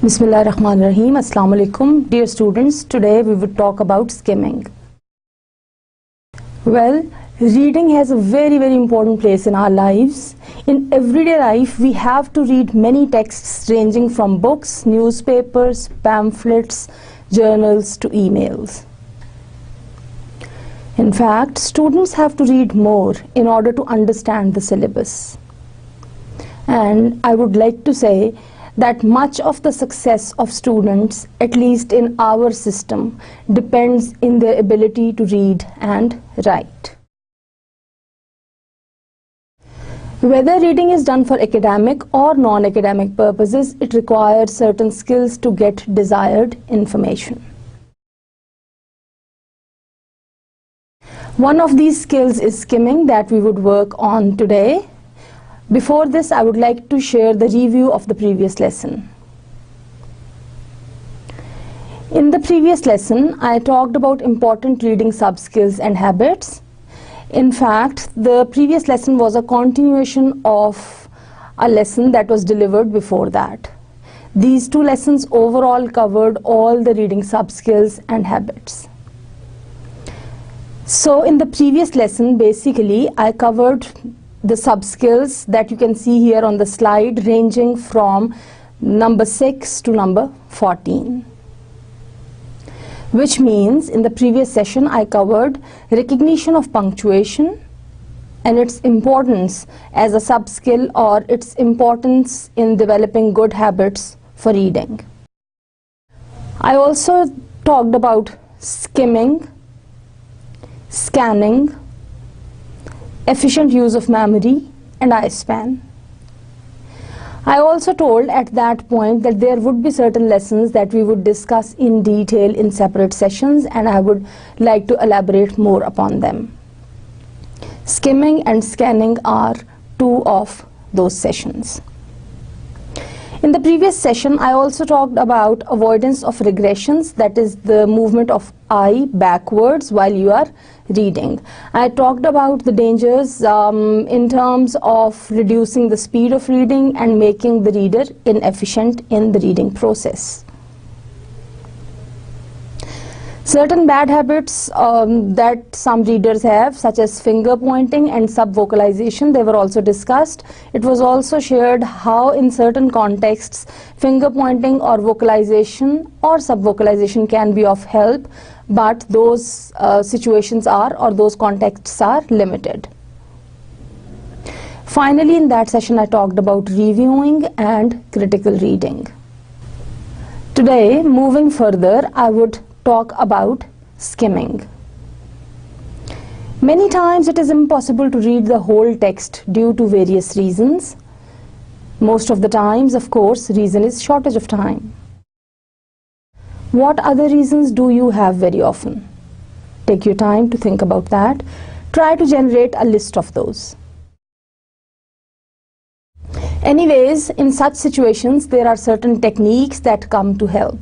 Bismillahirrahmanirrahim. Assalamu alaikum. Dear students, today we will talk about skimming. Well, reading has a very important place in our lives. In everyday life, we have to read many texts ranging from books, newspapers, pamphlets, journals to emails. In fact, students have to read more in order to understand the syllabus. And I would like to say that much of the success of students, at least in our system, depends in their ability to read and write. Whether reading is done for academic or non-academic purposes, it requires certain skills to get desired information. One of these skills is skimming that we would work on today. Before this, I would like to share the review of the previous lesson. In the previous lesson, I talked about important reading sub-skills and habits. In fact, the previous lesson was a continuation of a lesson that was delivered before that. These two lessons overall covered all the reading sub-skills and habits. So in the previous lesson, basically, I covered the sub-skills that you can see here on the slide, ranging from number 6 to number 14. Which means in the previous session I covered recognition of punctuation and its importance as a sub-skill, or its importance in developing good habits for reading. I also talked about skimming, scanning, efficient use of memory, and eye span. I also told at that point that there would be certain lessons that we would discuss in detail in separate sessions, and I would like to elaborate more upon them. Skimming and scanning are two of those sessions. In the previous session, I also talked about avoidance of regressions, that is the movement of eye backwards while you are reading. I talked about the dangers in terms of reducing the speed of reading and making the reader inefficient in the reading process. Certain bad habits that some readers have, such as finger pointing and sub-vocalization, they were also discussed. It was also shared how in certain contexts finger pointing or vocalization or sub-vocalization can be of help, but those situations are, or those contexts are, limited. Finally, in that session I talked about reviewing and critical reading. Today, moving further, I would talk about skimming. Many times it is impossible to read the whole text due to various reasons. Most of the times, of course, reason is shortage of time. What other reasons do you have very often? Take your time to think about that. Try to generate a list of those. Anyways, in such situations, there are certain techniques that come to help.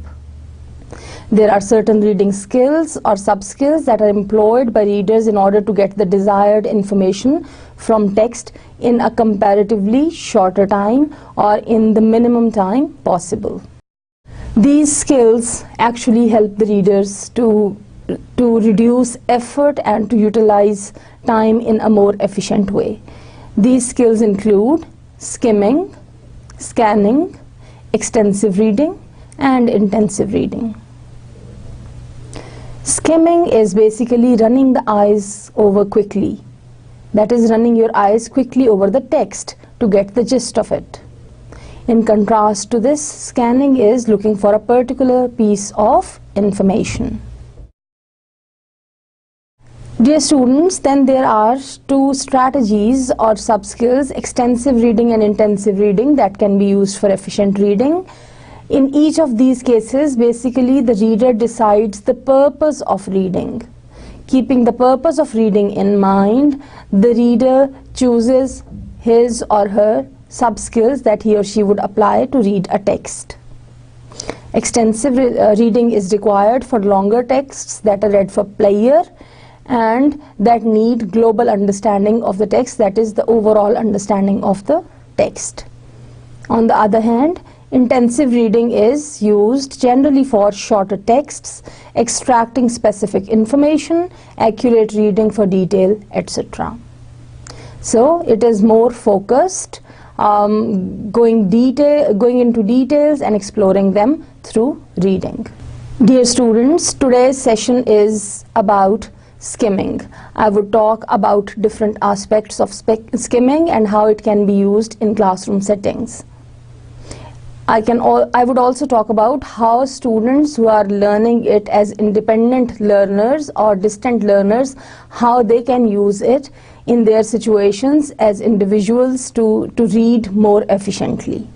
There are certain reading skills or sub-skills that are employed by readers in order to get the desired information from text in a comparatively shorter time or in the minimum time possible. These skills actually help the readers to reduce effort and to utilize time in a more efficient way. These skills include skimming, scanning, extensive reading, and intensive reading. Skimming is basically running the eyes over quickly. That is, running your eyes quickly over the text to get the gist of it. In contrast to this, scanning is looking for a particular piece of information. Dear students, then there are two strategies or sub-skills, extensive reading and intensive reading, that can be used for efficient reading. In each of these cases, basically the reader decides the purpose of reading. Keeping the purpose of reading in mind, the reader chooses his or her sub-skills that he or she would apply to read a text. Extensive reading is required for longer texts that are read for pleasure and that need global understanding of the text, that is the overall understanding of the text. On the other hand, Intensive reading is used generally for shorter texts, extracting specific information, accurate reading for detail, etc. So it is more focused, going into details and exploring them through reading. Dear students, today's session is about skimming. I would talk about different aspects of skimming and how it can be used in classroom settings. I would also talk about how students who are learning it as independent learners or distant learners, how they can use it in their situations as individuals to read more efficiently.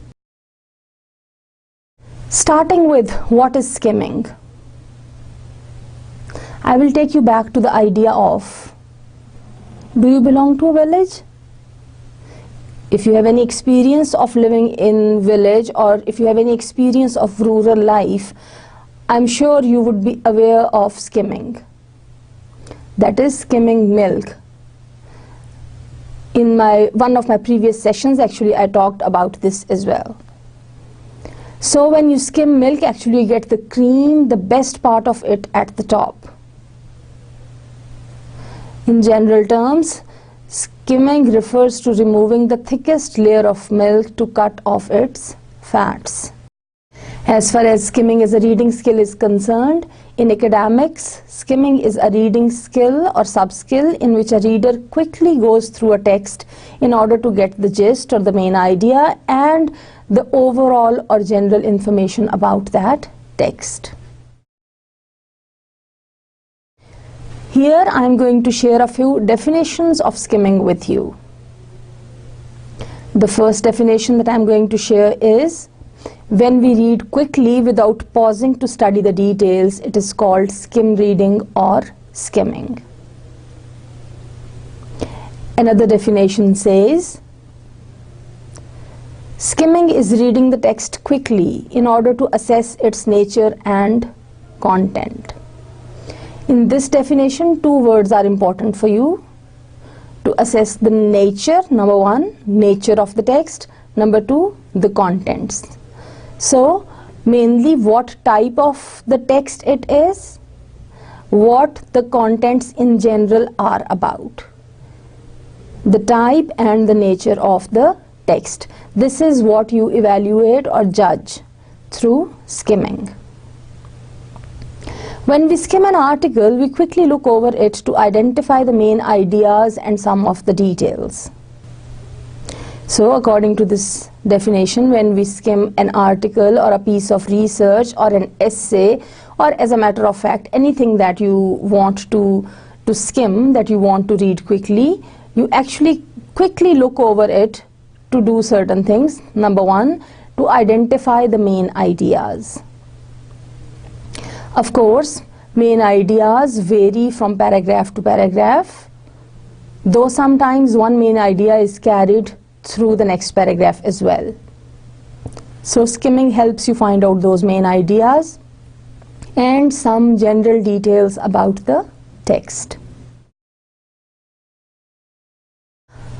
Starting with what is skimming? I will take you back to the idea of, do you belong to a village? If you have any experience of living in village, or if you have any experience of rural life, I'm sure you would be aware of skimming. That is skimming milk. In one of my previous sessions, actually, I talked about this as well. So when you skim milk, actually you get the cream, the best part of it at the top. In general terms, skimming refers to removing the thickest layer of milk to cut off its fats. As far as skimming as a reading skill is concerned, in academics, skimming is a reading skill or sub-skill in which a reader quickly goes through a text in order to get the gist or the main idea and the overall or general information about that text. Here I am going to share a few definitions of skimming with you. The first definition that I am going to share is, when we read quickly without pausing to study the details, it is called skim reading or skimming. Another definition says, skimming is reading the text quickly in order to assess its nature and content. In this definition, two words are important for you. To assess the nature, number one, nature of the text, number two, the contents. So, mainly what type of the text it is, what the contents in general are about. The type and the nature of the text. This is what you evaluate or judge through skimming. When we skim an article, we quickly look over it to identify the main ideas and some of the details. So, according to this definition, when we skim an article or a piece of research or an essay, or as a matter of fact, anything that you want to skim, that you want to read quickly, you actually quickly look over it to do certain things. Number one, to identify the main ideas. Of course, main ideas vary from paragraph to paragraph, though sometimes one main idea is carried through the next paragraph as well. So skimming helps you find out those main ideas and some general details about the text.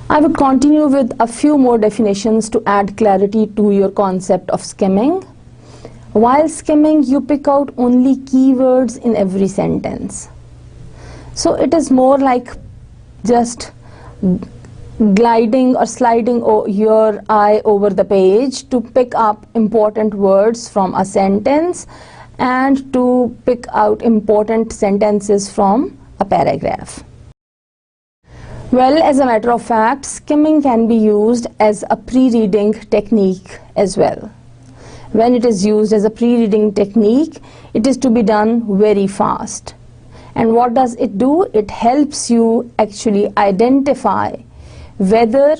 I would continue with a few more definitions to add clarity to your concept of skimming. While skimming, you pick out only keywords in every sentence. So it is more like just gliding or sliding your eye over the page to pick up important words from a sentence and to pick out important sentences from a paragraph. Well, as a matter of fact, skimming can be used as a pre-reading technique as well. When it is used as a pre-reading technique, it is to be done very fast. And what does it do? It helps you actually identify whether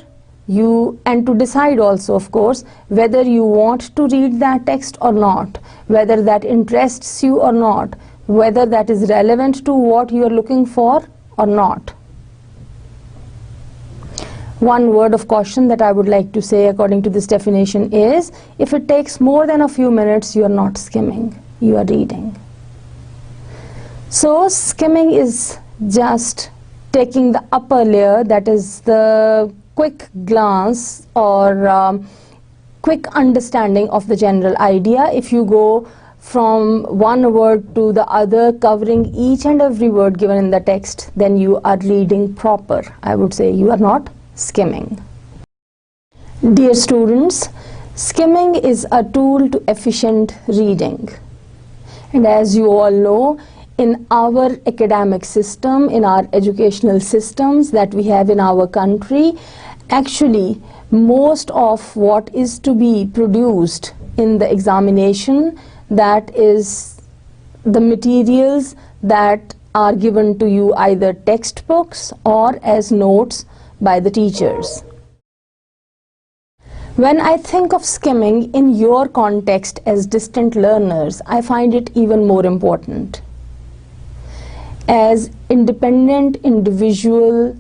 you, and to decide also, of course, whether you want to read that text or not, whether that interests you or not, whether that is relevant to what you are looking for or not. One word of caution that I would like to say according to this definition is, if it takes more than a few minutes, you are not skimming, you are reading. So skimming is just taking the upper layer, that is the quick glance or quick understanding of the general idea. If you go from one word to the other, covering each and every word given in the text, then you are reading proper. I would say you are not skimming. Dear students, skimming is a tool to efficient reading. And as you all know, in our academic system, in our educational systems that we have in our country, actually most of what is to be produced in the examination, that is the materials that are given to you, either textbooks or as notes by the teachers. When I think of skimming in your context as distant learners, I find it even more important. As independent, individual,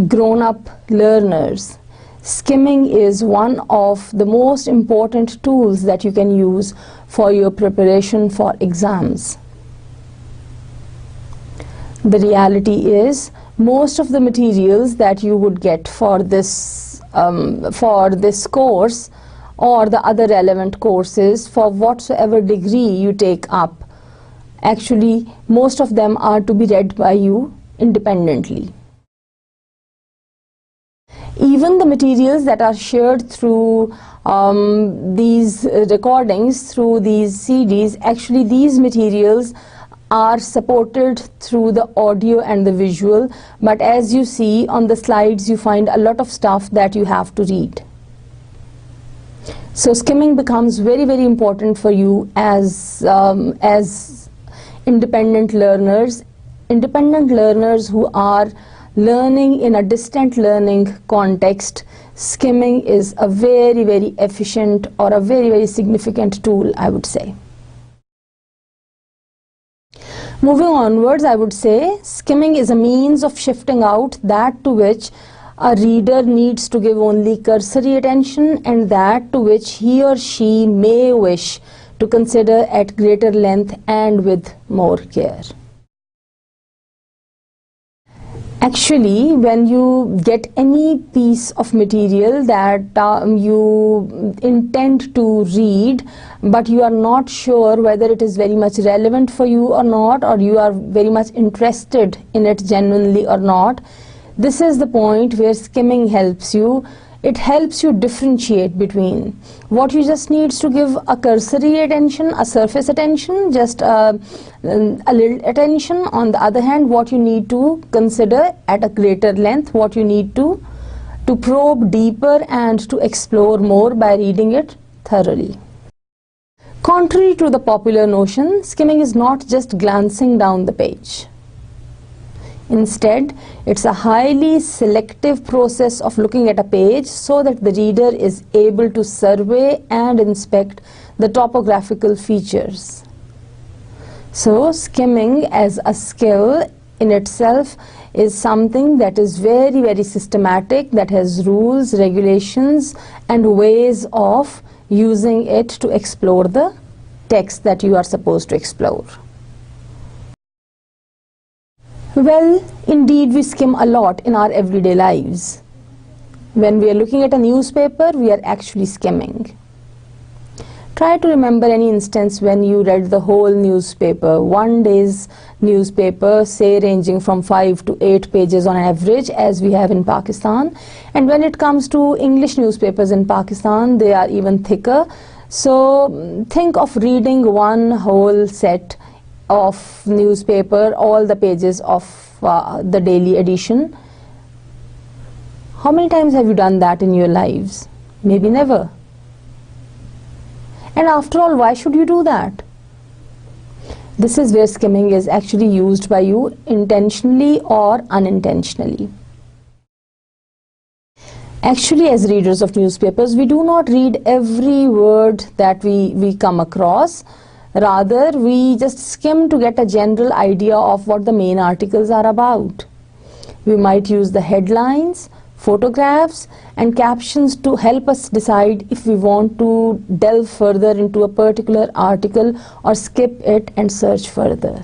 grown-up learners, skimming is one of the most important tools that you can use for your preparation for exams. The reality is, most of the materials that you would get for this course or the other relevant courses for whatsoever degree you take up, actually most of them are to be read by you independently. Even the materials that are shared through these recordings, through these CDs, actually these materials are supported through the audio and the visual, but as you see on the slides, you find a lot of stuff that you have to read. So skimming becomes very, very important for you as independent learners who are learning in a distant learning context. Skimming is a very, very efficient or a very, very significant tool, I would say. Moving onwards, I would say skimming is a means of shifting out that to which a reader needs to give only cursory attention and that to which he or she may wish to consider at greater length and with more care. Actually, when you get any piece of material that you intend to read, but you are not sure whether it is very much relevant for you or not, or you are very much interested in it genuinely or not, this is the point where skimming helps you. It helps you differentiate between what you just needs to give a cursory attention, a surface attention, just a little attention. On the other hand, what you need to consider at a greater length, what you need to probe deeper and to explore more by reading it thoroughly. Contrary to the popular notion, skimming is not just glancing down the page. Instead, it's a highly selective process of looking at a page so that the reader is able to survey and inspect the topographical features. So, skimming as a skill in itself is something that is very, very systematic, that has rules, regulations, and ways of using it to explore the text that you are supposed to explore. Well, indeed, we skim a lot in our everyday lives. When we are looking at a newspaper, we are actually skimming. Try to remember any instance when you read the whole newspaper, one day's newspaper, say ranging from 5 to 8 pages on average, as we have in Pakistan. And when it comes to English newspapers in Pakistan, they are even thicker. So think of reading one whole set of newspaper, all the pages of the daily edition. How many times have you done that in your lives? Maybe never. And after all, why should you do that? This is where skimming is actually used by you intentionally or unintentionally. Actually, as readers of newspapers, we do not read every word that we come across. Rather, we just skim to get a general idea of what the main articles are about. We might use the headlines, photographs, and captions to help us decide if we want to delve further into a particular article or skip it and search further.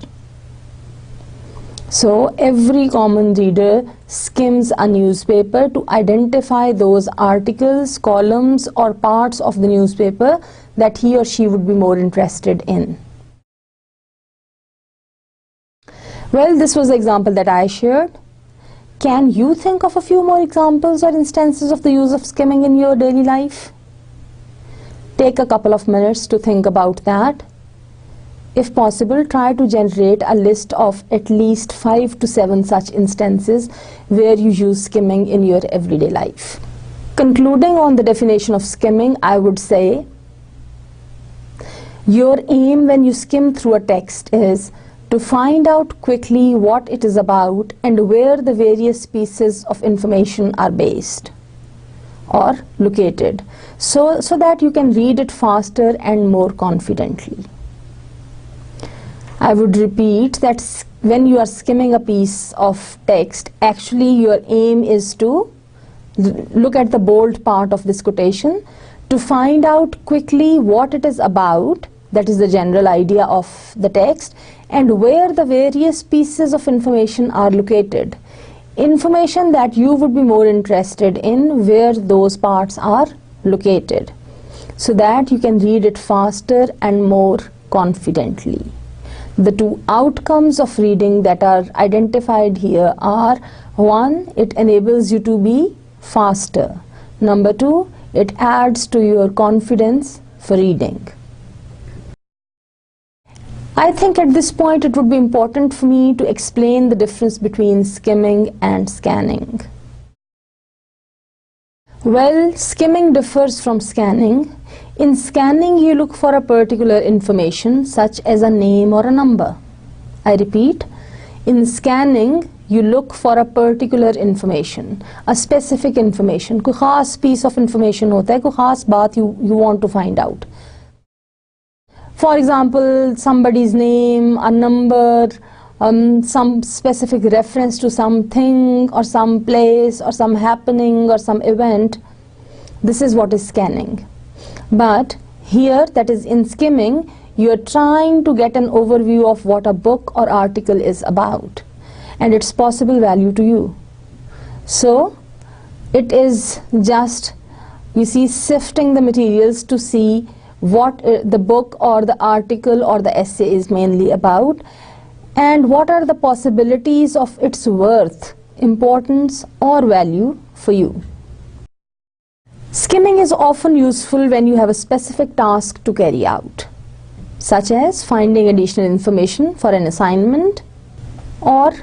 So every common reader skims a newspaper to identify those articles, columns or parts of the newspaper that he or she would be more interested in. Well, this was the example that I shared. Can you think of a few more examples or instances of the use of skimming in your daily life? Take a couple of minutes to think about that. If possible, try to generate a list of at least 5 to 7 such instances where you use skimming in your everyday life. Concluding on the definition of skimming, I would say your aim when you skim through a text is to find out quickly what it is about and where the various pieces of information are based or located, so that you can read it faster and more confidently. I would repeat that when you are skimming a piece of text, actually your aim is to look at the bold part of this quotation to find out quickly what it is about, that is the general idea of the text, and where the various pieces of information are located. Information that you would be more interested in, where those parts are located, so that you can read it faster and more confidently. The two outcomes of reading that are identified here are: 1, it enables you to be faster. Number 2, it adds to your confidence for reading. I think at this point it would be important for me to explain the difference between skimming and scanning. Well, skimming differs from scanning. In scanning, you look for a particular information such as a name or a number. I repeat, in scanning, you look for a particular information, a specific information. कोई खास piece of information होता है, कोई खास बात you want to find out. For example, somebody's name, a number, some specific reference to something or some place or some happening or some event. This is what is scanning. But here, that is in skimming, you are trying to get an overview of what a book or article is about and its possible value to you. So it is just, you see, sifting the materials to see what the book or the article or the essay is mainly about and what are the possibilities of its worth, importance or value for you. Skimming is often useful when you have a specific task to carry out, such as finding additional information for an assignment, or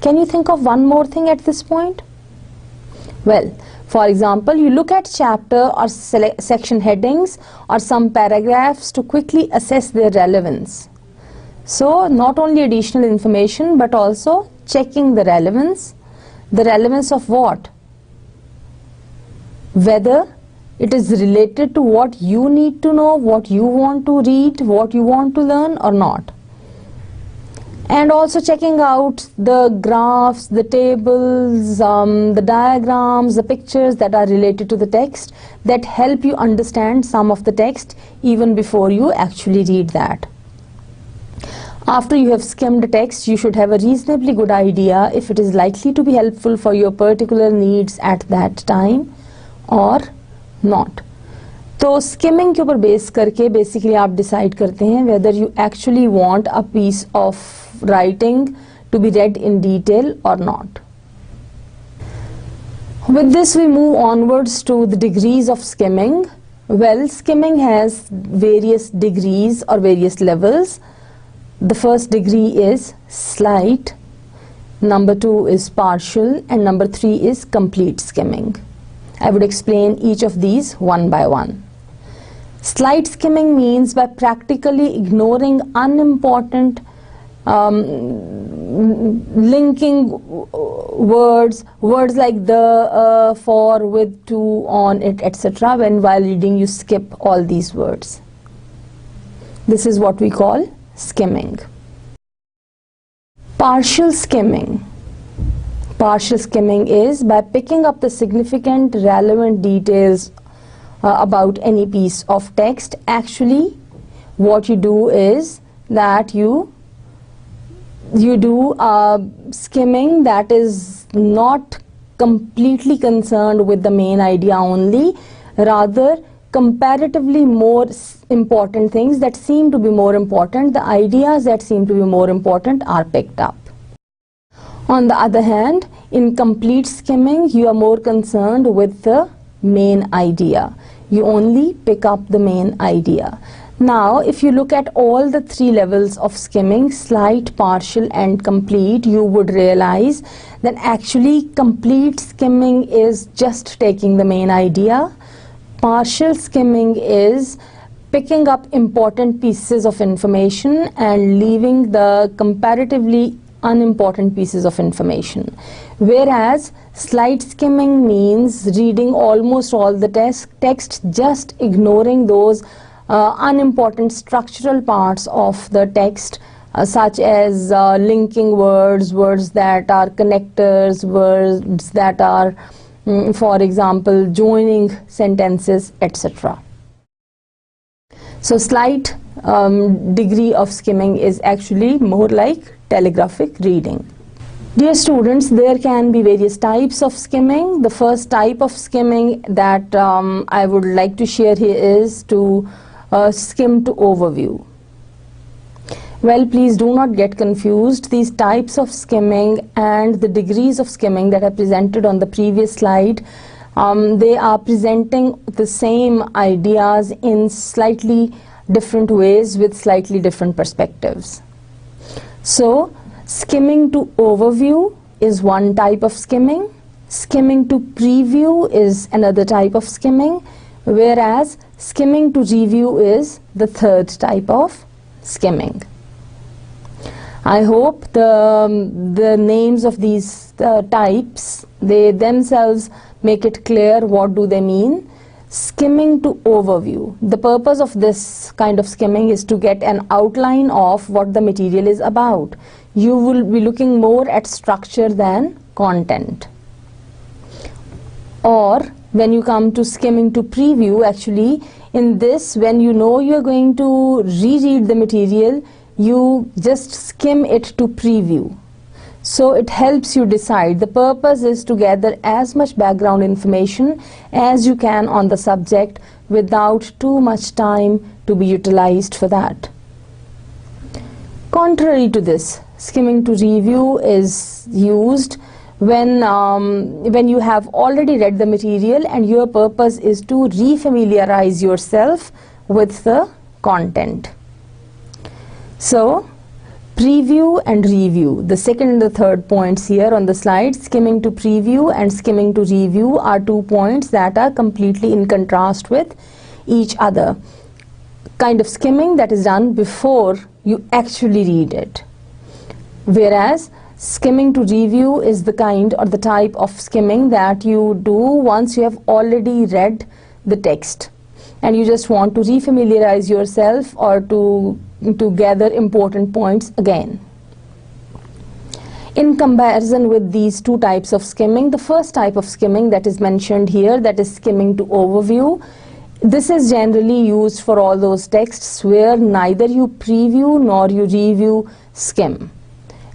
can you think of one more thing at this point? Well, for example, you look at chapter or section headings or some paragraphs to quickly assess their relevance. So, not only additional information but also checking the relevance. The relevance of what? Whether it is related to what you need to know, what you want to read, what you want to learn or not. And also checking out the graphs, the tables, the diagrams, the pictures that are related to the text that help you understand some of the text even before you actually read that. After you have skimmed the text, you should have a reasonably good idea if it is likely to be helpful for your particular needs at that time or not. तो skimming के ऊपर base करके basically आप decide करते हैं whether you actually want a piece of writing to be read in detail or not. With this we move onwards to the degrees of skimming. Well, skimming has various degrees or various levels. The first degree is slight, number 2 is partial, and number 3 is complete skimming. I would explain each of these one by one. Slight skimming means by practically ignoring unimportant linking words like the, for, with, to, on, it, etc. While reading you skip all these words. This is what we call skimming. Partial skimming. Partial skimming is by picking up the significant relevant details about any piece of text. Actually, what you do is that you you do skimming that is not completely concerned with the main idea only, rather comparatively more important things that seem to be more important, the ideas that seem to be more important are picked up. On the other hand, in complete skimming, you are more concerned with the main idea. You only pick up the main idea. Now, if you look at all the three levels of skimming, slight, partial and complete, you would realize that actually complete skimming is just taking the main idea. Partial skimming is picking up important pieces of information and leaving the comparatively unimportant pieces of information. Whereas slight skimming means reading almost all the text, just ignoring those unimportant structural parts of the text, such as linking words, words that are connectors, words that are, for example, joining sentences, etc. So slight degree of skimming is actually more like telegraphic reading. Dear students, there can be various types of skimming. The first type of skimming that I would like to share here is to skim to overview. Well, please do not get confused. These types of skimming and the degrees of skimming that are presented on the previous slide, they are presenting the same ideas in slightly different ways with slightly different perspectives. So, skimming to overview is one type of skimming. Skimming to preview is another type of skimming, whereas skimming to review is the third type of skimming. I hope the names of these types, they themselves make it clear what do they mean. Skimming to overview. The purpose of this kind of skimming is to get an outline of what the material is about. You will be looking more at structure than content. Or when you come to skimming to preview, actually in this, when you know you are going to reread the material, you just skim it to preview. So it helps you decide. The purpose is to gather as much background information as you can on the subject without too much time to be utilized for that. Contrary to this, skimming to review is used when you have already read the material and your purpose is to refamiliarize yourself with the content. So, preview and review, the second and the third points here on the slide, skimming to preview and skimming to review are 2 points that are completely in contrast with each other. Kind of skimming that is done before you actually read it. Whereas skimming to review is the kind or the type of skimming that you do once you have already read the text and you just want to refamiliarize yourself or to gather important points again. In comparison with these two types of skimming, the first type of skimming that is mentioned here, that is skimming to overview, this is generally used for all those texts where neither you preview nor you review skim,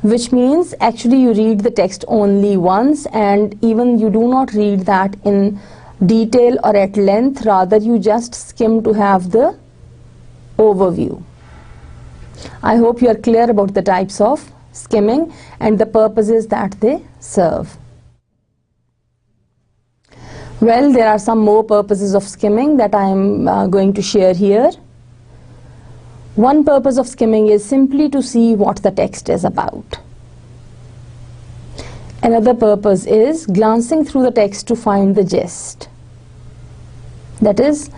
which means actually you read the text only once and even you do not read that in detail or at length, rather you just skim to have the overview. I hope you are clear about the types of skimming and the purposes that they serve. Well, there are some more purposes of skimming that I am going to share here. One purpose of skimming is simply to see what the text is about. Another purpose is glancing through the text to find the gist. That is,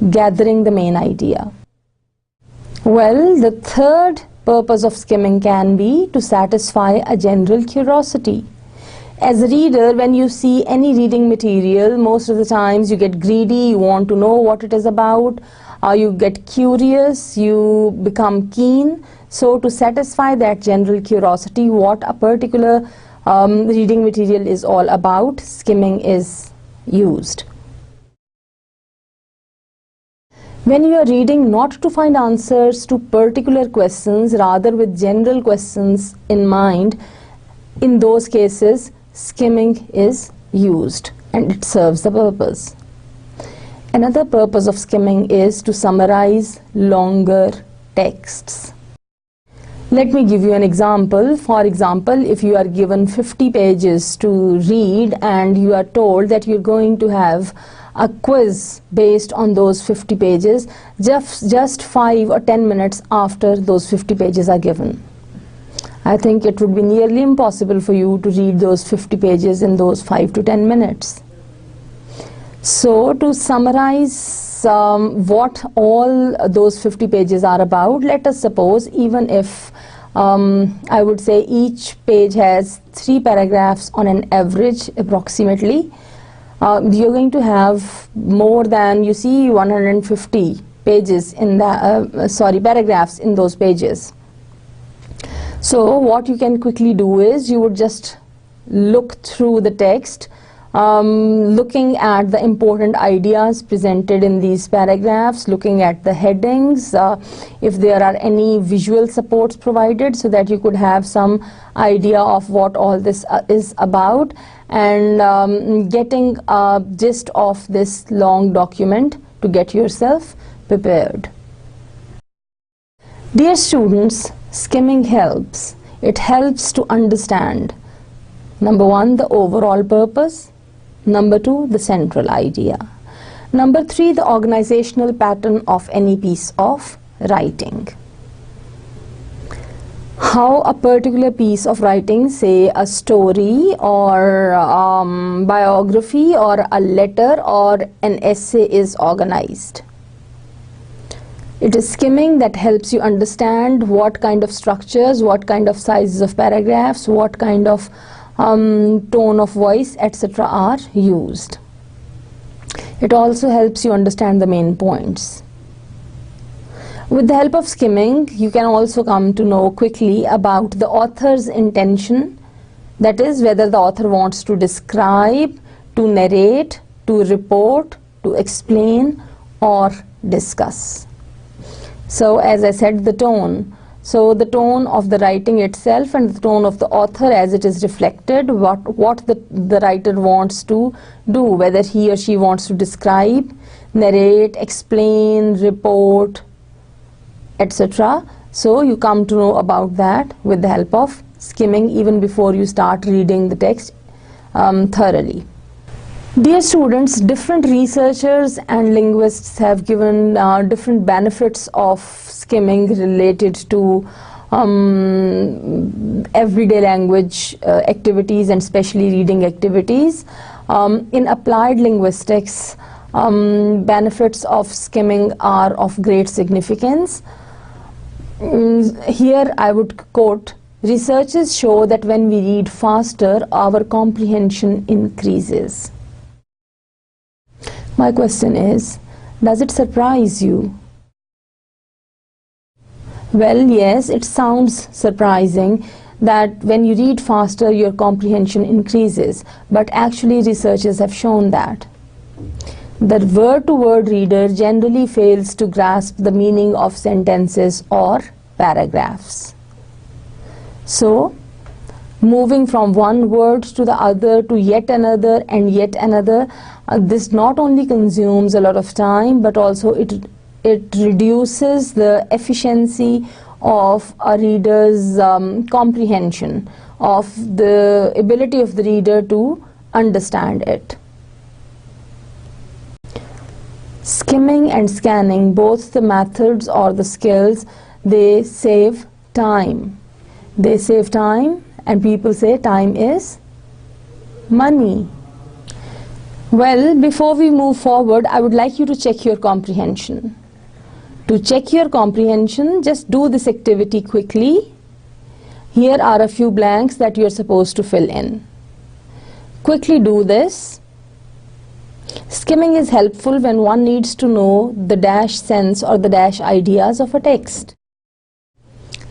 gathering the main idea. Well, the third purpose of skimming can be to satisfy a general curiosity. As a reader, when you see any reading material, most of the times you get greedy, you want to know what it is about, you get curious, you become keen. So to satisfy that general curiosity, what a particular reading material is all about, skimming is used. When you are reading not to find answers to particular questions, rather with general questions in mind, in those cases, skimming is used and it serves the purpose. Another purpose of skimming is to summarize longer texts. Let me give you an example. For example, if you are given 50 pages to read and you are told that you're going to have a quiz based on those 50 pages just 5 or 10 minutes after those 50 pages are given, I think it would be nearly impossible for you to read those 50 pages in those 5 to 10 minutes. So to summarize what all those 50 pages are about, let us suppose, even if I would say each page has 3 paragraphs on an average approximately, you're going to have more than, you see, 150 pages in the paragraphs in those pages. So what you can quickly do is you would just look through the text, looking at the important ideas presented in these paragraphs, looking at the headings, if there are any visual supports provided, so that you could have some idea of what all this is about, and getting a gist of this long document to get yourself prepared. Dear students, skimming helps. It helps to understand, number 1, the overall purpose, number 2, the central idea, number 3, the organizational pattern of any piece of writing. How a particular piece of writing, say a story or biography or a letter or an essay, is organized. It is skimming that helps you understand what kind of structures, what kind of sizes of paragraphs, what kind of tone of voice, etc. are used. It also helps you understand the main points. With the help of skimming, you can also come to know quickly about the author's intention, that is, whether the author wants to describe, to narrate, to report, to explain, or discuss. So, as I said, the tone. So the tone of the writing itself and the tone of the author as it is reflected, what the writer wants to do, whether he or she wants to describe, narrate, explain, report, etc. So you come to know about that with the help of skimming even before you start reading the text thoroughly. Dear students, different researchers and linguists have given different benefits of skimming related to everyday language activities and especially reading activities. In applied linguistics, benefits of skimming are of great significance. Here I would quote, researchers show that when we read faster, our comprehension increases. My question is, does it surprise you? Well, yes, it sounds surprising that when you read faster, your comprehension increases, but actually researchers have shown that the word-to-word reader generally fails to grasp the meaning of sentences or paragraphs. So, moving from one word to the other to yet another and yet another, this not only consumes a lot of time, but also it reduces the efficiency of a reader's comprehension, of the ability of the reader to understand it. Skimming and scanning, both the methods or the skills, they save time. They save time, and people say time is money. Well, before we move forward, I would like you to check your comprehension. To check your comprehension, just do this activity quickly. Here are a few blanks that you are supposed to fill in. Quickly do this. Skimming is helpful when one needs to know the dash sense or the dash ideas of a text.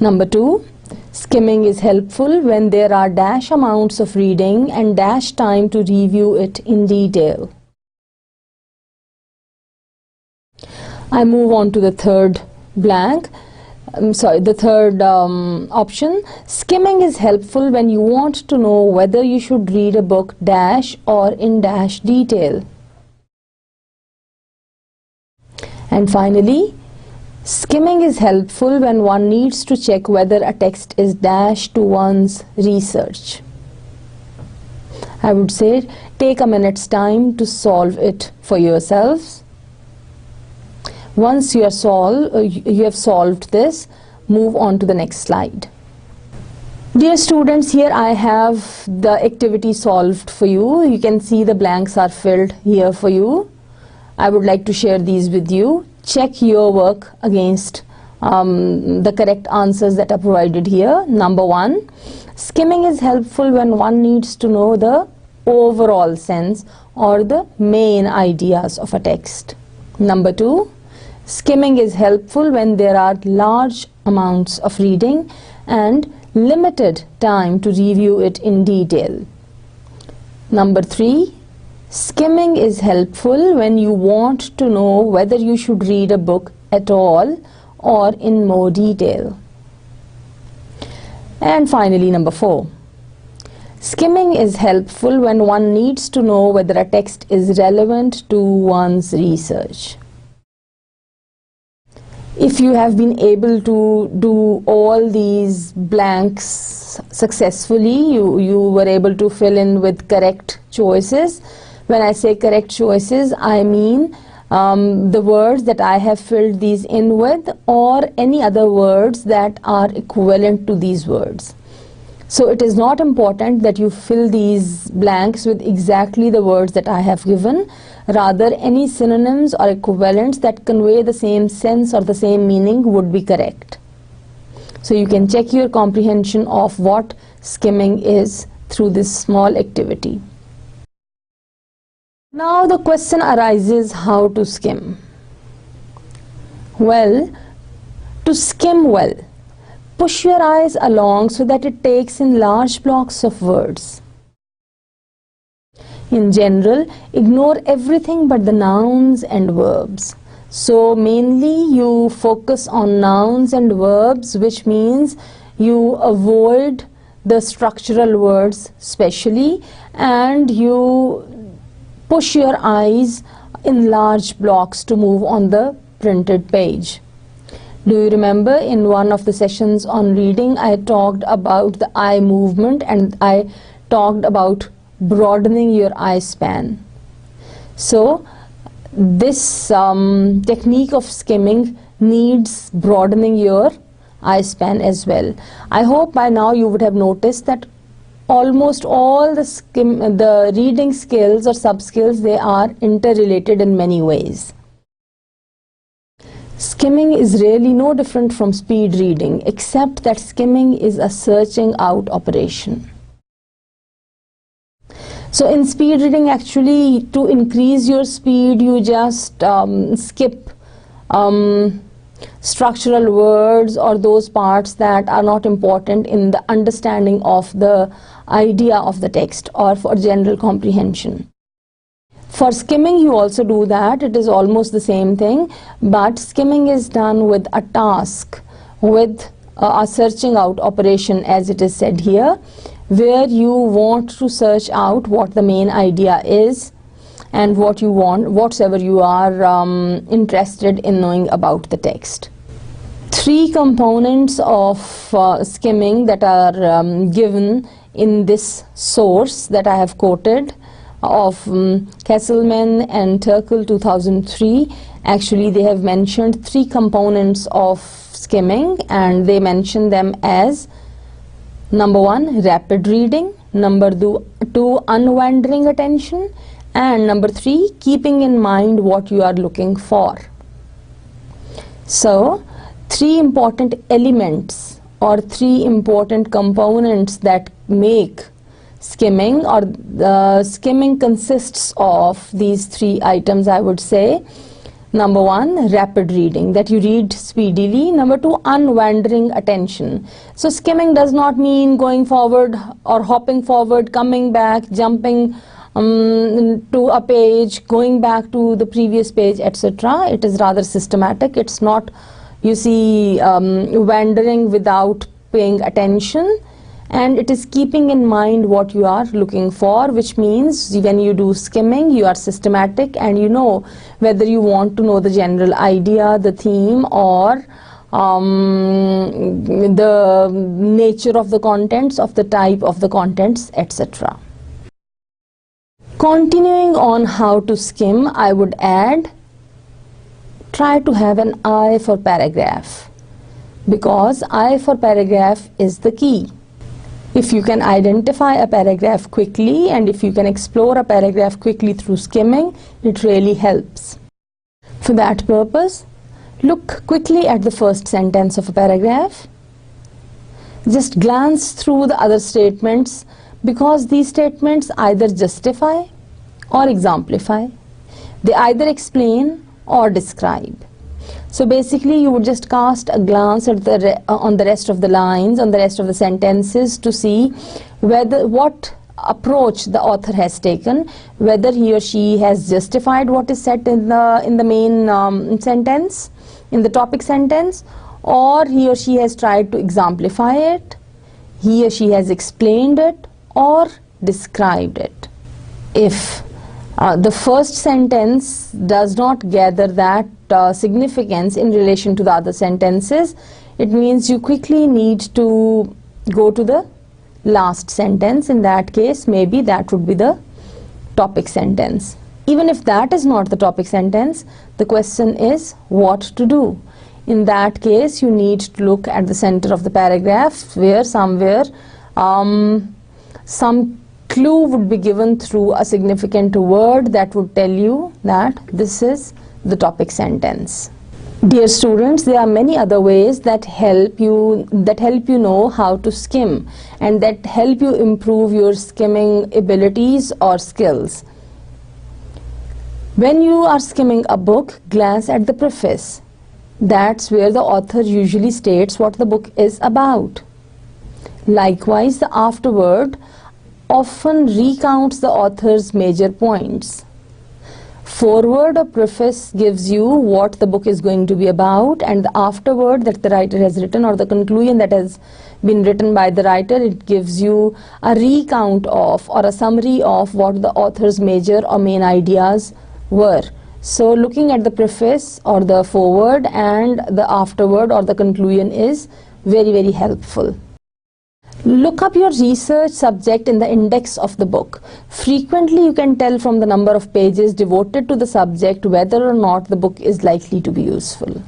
Number 2, skimming is helpful when there are dash amounts of reading and dash time to review it in detail. I move on to the third blank. The third option. Skimming is helpful when you want to know whether you should read a book dash or in dash detail. And finally, skimming is helpful when one needs to check whether a text is dash to one's research. I would say take a minute's time to solve it for yourselves. Once you have solved this, move on to the next slide. Dear students, here I have the activity solved for you. You can see the blanks are filled here for you. I would like to share these with you. Check your work against the correct answers that are provided here. Number 1, skimming is helpful when one needs to know the overall sense or the main ideas of a text. Number 2, skimming is helpful when there are large amounts of reading and limited time to review it in detail. Number 3, skimming is helpful when you want to know whether you should read a book at all or in more detail. And finally, number 4, skimming is helpful when one needs to know whether a text is relevant to one's research. If you have been able to do all these blanks successfully, you were able to fill in with correct choices. When I say correct choices, I mean the words that I have filled these in with or any other words that are equivalent to these words. So it is not important that you fill these blanks with exactly the words that I have given. Rather, any synonyms or equivalents that convey the same sense or the same meaning would be correct. So you can check your comprehension of what skimming is through this small activity. Now the question arises, how to skim? Well, to skim well, push your eyes along so that it takes in large blocks of words. In general, ignore everything but the nouns and verbs. So mainly you focus on nouns and verbs, which means you avoid the structural words specially, and you push your eyes in large blocks to move on the printed page. Do you remember in one of the sessions on reading, I talked about the eye movement and I talked about broadening your eye span. So this technique of skimming needs broadening your eye span as well. I hope by now you would have noticed that almost all the reading skills or sub-skills, they are interrelated in many ways. Skimming is really no different from speed reading, except that skimming is a searching out operation. So in speed reading, actually, to increase your speed, you just skip structural words or those parts that are not important in the understanding of the idea of the text or for general comprehension. For skimming, you also do that. It is almost the same thing, but skimming is done with a task, with a searching out operation, as it is said here, where you want to search out what the main idea is and what you want, whatsoever you are interested in knowing about the text. Three components of skimming that are given in this source that I have quoted of Kesselman and Turkel 2003. Actually, they have mentioned three components of skimming, and they mention them as: number 1, rapid reading; number 2, unwandering attention; and number 3, keeping in mind what you are looking for. So, three important elements or three important components that make skimming, or skimming consists of these three items, I would say. Number 1, rapid reading, that you read speedily. Number 2, unwandering attention. So skimming does not mean going forward or hopping forward, coming back, jumping to a page, going back to the previous page, etc. It is rather systematic. It's not, you see, wandering without paying attention, and it is keeping in mind what you are looking for, which means when you do skimming, you are systematic and you know whether you want to know the general idea, the theme, or the nature of the contents, of the type of the contents, etc. Continuing on how to skim, I would add, try to have an eye for paragraph, because eye for paragraph is the key. If you can identify a paragraph quickly and if you can explore a paragraph quickly through skimming, it really helps. For that purpose, look quickly at the first sentence of a paragraph. Just glance through the other statements, because these statements either justify or exemplify. They either explain or describe. So basically you would just cast a glance at on the rest of the lines, on the rest of the sentences, to see what approach the author has taken, whether he or she has justified what is said in the main sentence, in the topic sentence, or he or she has tried to exemplify it, he or she has explained it or described it. If the first sentence does not gather that significance in relation to the other sentences, it means you quickly need to go to the last sentence. In that case, maybe that would be the topic sentence. Even if that is not the topic sentence, the question is what to do. In that case, you need to look at the center of the paragraph, where somewhere some clue would be given through a significant word that would tell you that this is the topic sentence. Dear students, there are many other ways that help you know how to skim, and that help you improve your skimming abilities or skills. When you are skimming a book, glance at the preface. That's where the author usually states what the book is about. Likewise, the afterword often recounts the author's major points. Foreword or preface gives you what the book is going to be about, and the afterword that the writer has written, or the conclusion that has been written by the writer, it gives you a recount of or a summary of what the author's major or main ideas were. So looking at the preface or the foreword and the afterword or the conclusion is very, very helpful. Look up your research subject in the index of the book. Frequently you can tell from the number of pages devoted to the subject whether or not the book is likely to be useful.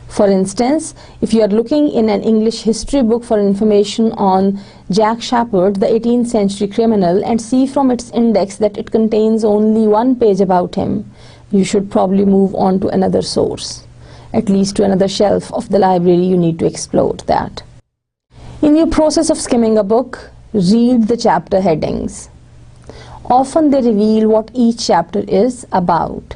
For instance, if you are looking in an English history book for information on Jack Sheppard, the 18th century criminal, and see from its index that it contains only one page about him, you should probably move on to another source. At least to another shelf of the library, you need to explore that. In your process of skimming a book, read the chapter headings. Often they reveal what each chapter is about.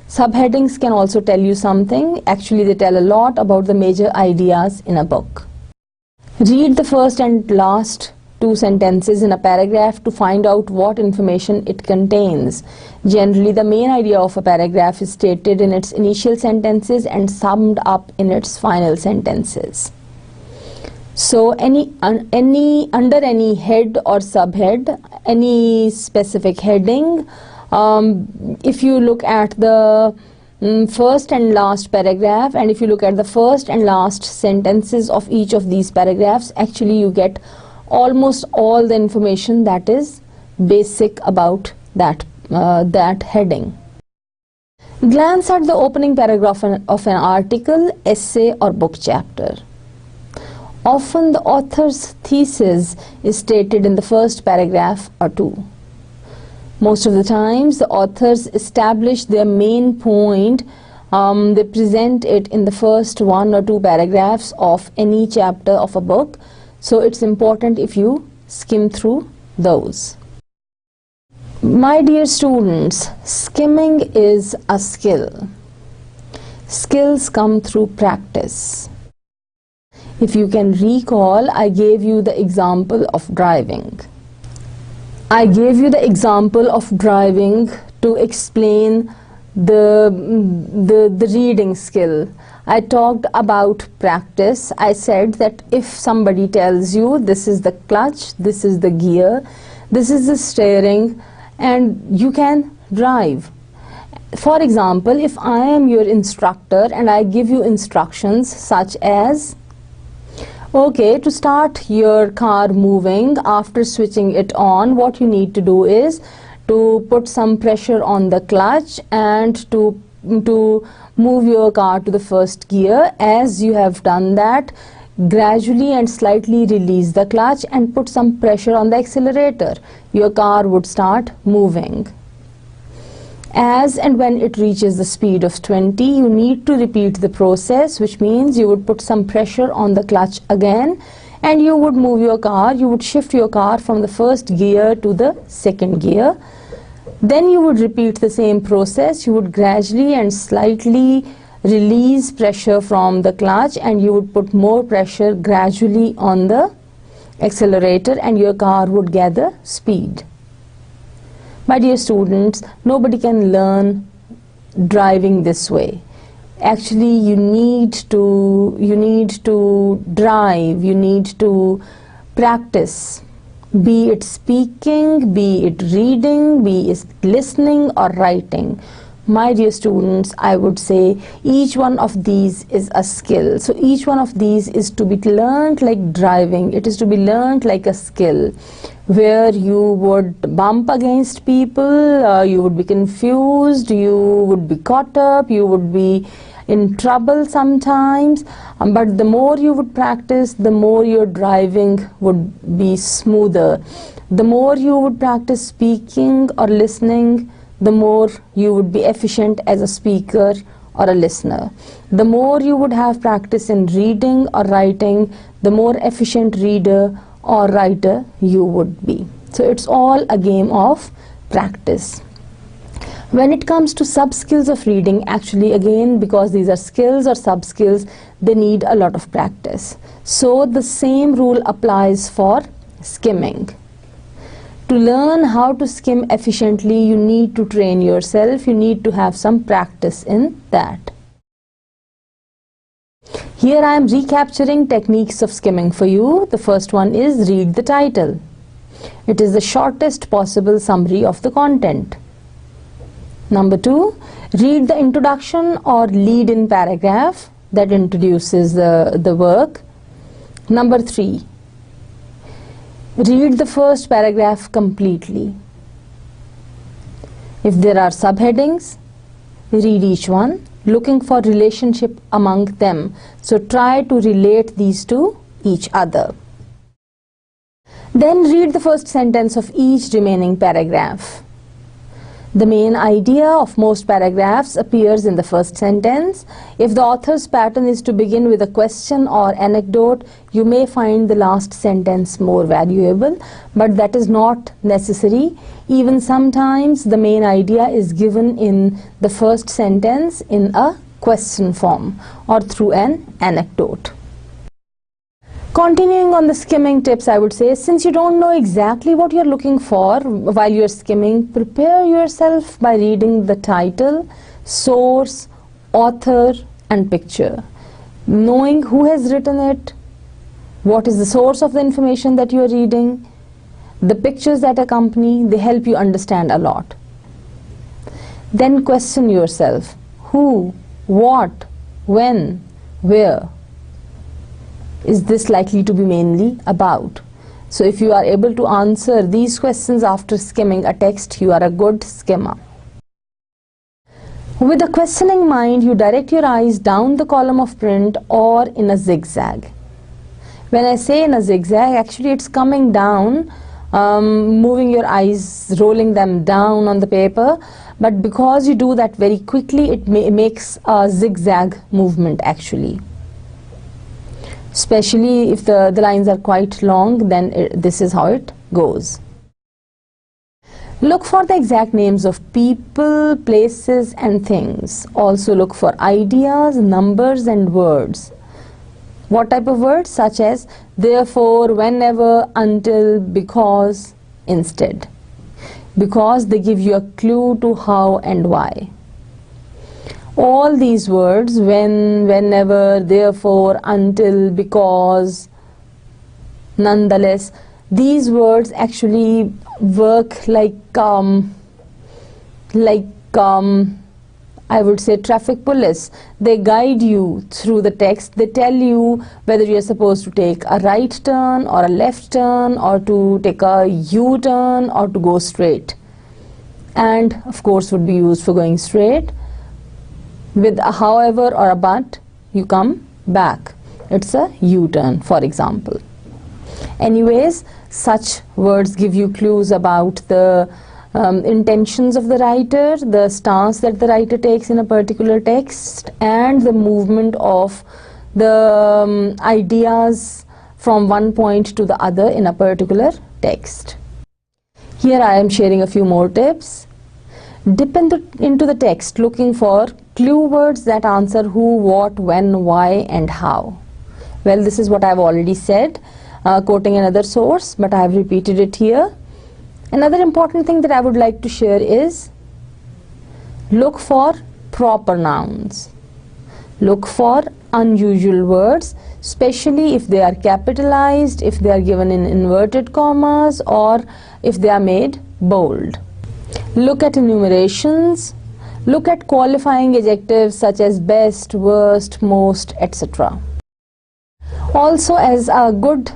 Subheadings can also tell you something. Actually, they tell a lot about the major ideas in a book. Read the first and last two sentences in a paragraph to find out what information it contains. Generally, the main idea of a paragraph is stated in its initial sentences and summed up in its final sentences. So under any head or subhead, any specific heading, if you look at the first and last paragraph, and if you look at the first and last sentences of each of these paragraphs, actually you get almost all the information that is basic about that heading. Glance at the opening paragraph of an article, essay or book chapter. Often the author's thesis is stated in the first paragraph or two. Most of the times the authors establish their main point, they present it in the first one or two paragraphs of any chapter of a book. So it's important if you skim through those. My dear students, skimming is a skill. Skills come through practice. If you can recall, I gave you the example of driving. I gave you the example of driving to explain the reading skill. I talked about practice. I said that if somebody tells you this is the clutch, this is the gear, this is the steering, and you can drive. For example, if I am your instructor and I give you instructions such as, okay, to start your car moving, after switching it on, what you need to do is to put some pressure on the clutch and to move your car to the first gear. As you have done that, gradually and slightly release the clutch and put some pressure on the accelerator. Your car would start moving. As and when it reaches the speed of 20, you need to repeat the process, which means you would put some pressure on the clutch again and you would move your car, you would shift your car from the first gear to the second gear. Then you would repeat the same process. You would gradually and slightly release pressure from the clutch and you would put more pressure gradually on the accelerator and your car would gather speed. My dear students, nobody can learn driving this way. Actually, you need to drive, you need to practice, be it speaking, be it reading, be it listening or writing. My dear students, I would say each one of these is a skill. So each one of these is to be learned like driving. It is to be learned like a skill where you would bump against people, you would be confused, you would be caught up, you would be in trouble sometimes, but the more you would practice, the more your driving would be smoother. The more you would practice speaking or listening, the more you would be efficient as a speaker or a listener. The more you would have practice in reading or writing, the more efficient reader or writer you would be. So it's all a game of practice. When it comes to sub-skills of reading, actually again, because these are skills or sub-skills, they need a lot of practice. So the same rule applies for skimming. To learn how to skim efficiently, you need to train yourself, you need to have some practice in that. Here I am recapturing techniques of skimming for you. The first one is read the title. It is the shortest possible summary of the content. Number 2, read the introduction or lead-in paragraph that introduces the work. Number 3, read the first paragraph completely. If there are subheadings, read each one, looking for relationship among them. So try to relate these to each other. Then read the first sentence of each remaining paragraph. The main idea of most paragraphs appears in the first sentence. If the author's pattern is to begin with a question or anecdote, you may find the last sentence more valuable, but that is not necessary. Even sometimes the main idea is given in the first sentence in a question form or through an anecdote. Continuing on the skimming tips, I would say, since you don't know exactly what you're looking for while you're skimming, prepare yourself by reading the title, source, author, and picture. Knowing who has written it, what is the source of the information that you're reading, the pictures that accompany, they help you understand a lot. Then question yourself, who, what, when, where is this likely to be mainly about? So if you are able to answer these questions after skimming a text, you are a good skimmer. With a questioning mind, you direct your eyes down the column of print or in a zigzag. When I say in a zigzag, actually it's coming down, moving your eyes, rolling them down on the paper, but because you do that very quickly, it makes a zigzag movement actually. Especially if the lines are quite long, then this is how it goes. Look for the exact names of people, places and things. Also look for ideas, numbers and words. What type of words? Such as therefore, whenever, until, because, instead. because they give you a clue to how and why. All these words, when, whenever, therefore, until, because, nonetheless, these words actually work like I would say traffic police. They guide you through the text. They tell you whether you are supposed to take a right turn or a left turn, or to take a U-turn, or to go straight. And of course would be used for going straight. With a however or a but, you come back. It's a U-turn, for example. Anyways, such words give you clues about the intentions of the writer, the stance that the writer takes in a particular text, and the movement of the ideas from one point to the other in a particular text. Here I am sharing a few more tips. Dip into the text looking for clue words that answer who, what, when, why, and how. Well, this is what I've already said, quoting another source, but I have repeated it here. Another important thing that I would like to share is look for proper nouns. Look for unusual words, especially if they are capitalized, if they are given in inverted commas, or if they are made bold. Look at enumerations. Look at qualifying adjectives such as best, worst, most, etc. Also, as a good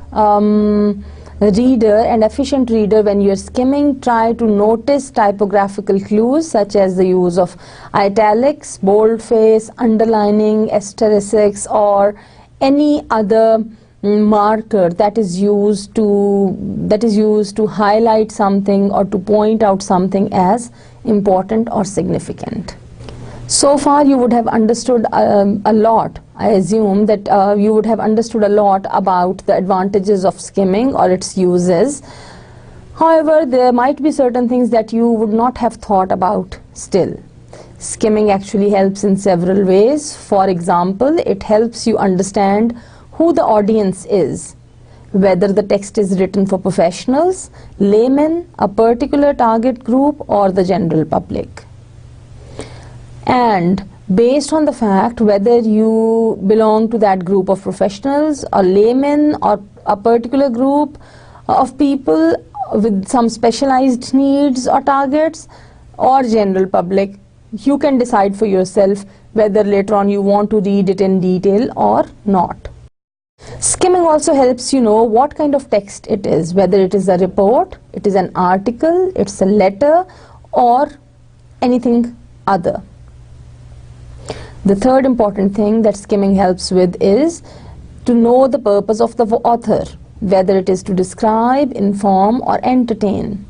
reader and efficient reader, when you're skimming, try to notice typographical clues such as the use of italics, boldface, underlining, asterisks, or any other marker that is used to highlight something or to point out something as important or significant. So far you would have understood a lot. I assume that you would have understood a lot about the advantages of skimming or its uses. However, there might be certain things that you would not have thought about still. Skimming actually helps in several ways. For example, it helps you understand who the audience is, whether the text is written for professionals, laymen, a particular target group, or the general public. And based on the fact whether you belong to that group of professionals or laymen or a particular group of people with some specialized needs or targets or general public, you can decide for yourself whether later on you want to read it in detail or not. Skimming also helps you know what kind of text it is, whether it is a report, it is an article, it's a letter, or anything other. The third important thing that skimming helps with is to know the purpose of the author, whether it is to describe, inform, or entertain.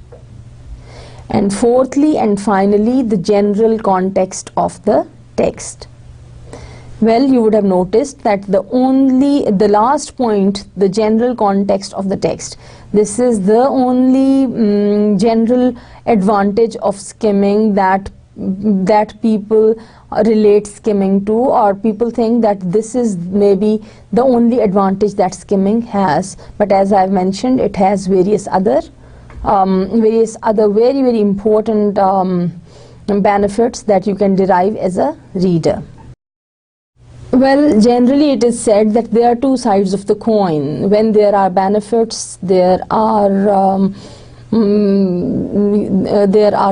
And fourthly and finally, the general context of the text. Well, you would have noticed that the last point, the general context of the text, this is the only general advantage of skimming that people relate skimming to, or people think that this is maybe the only advantage that skimming has. But as I've mentioned, it has various other very, very important benefits that you can derive as a reader. Well, generally it is said that there are two sides of the coin. When there are benefits, there are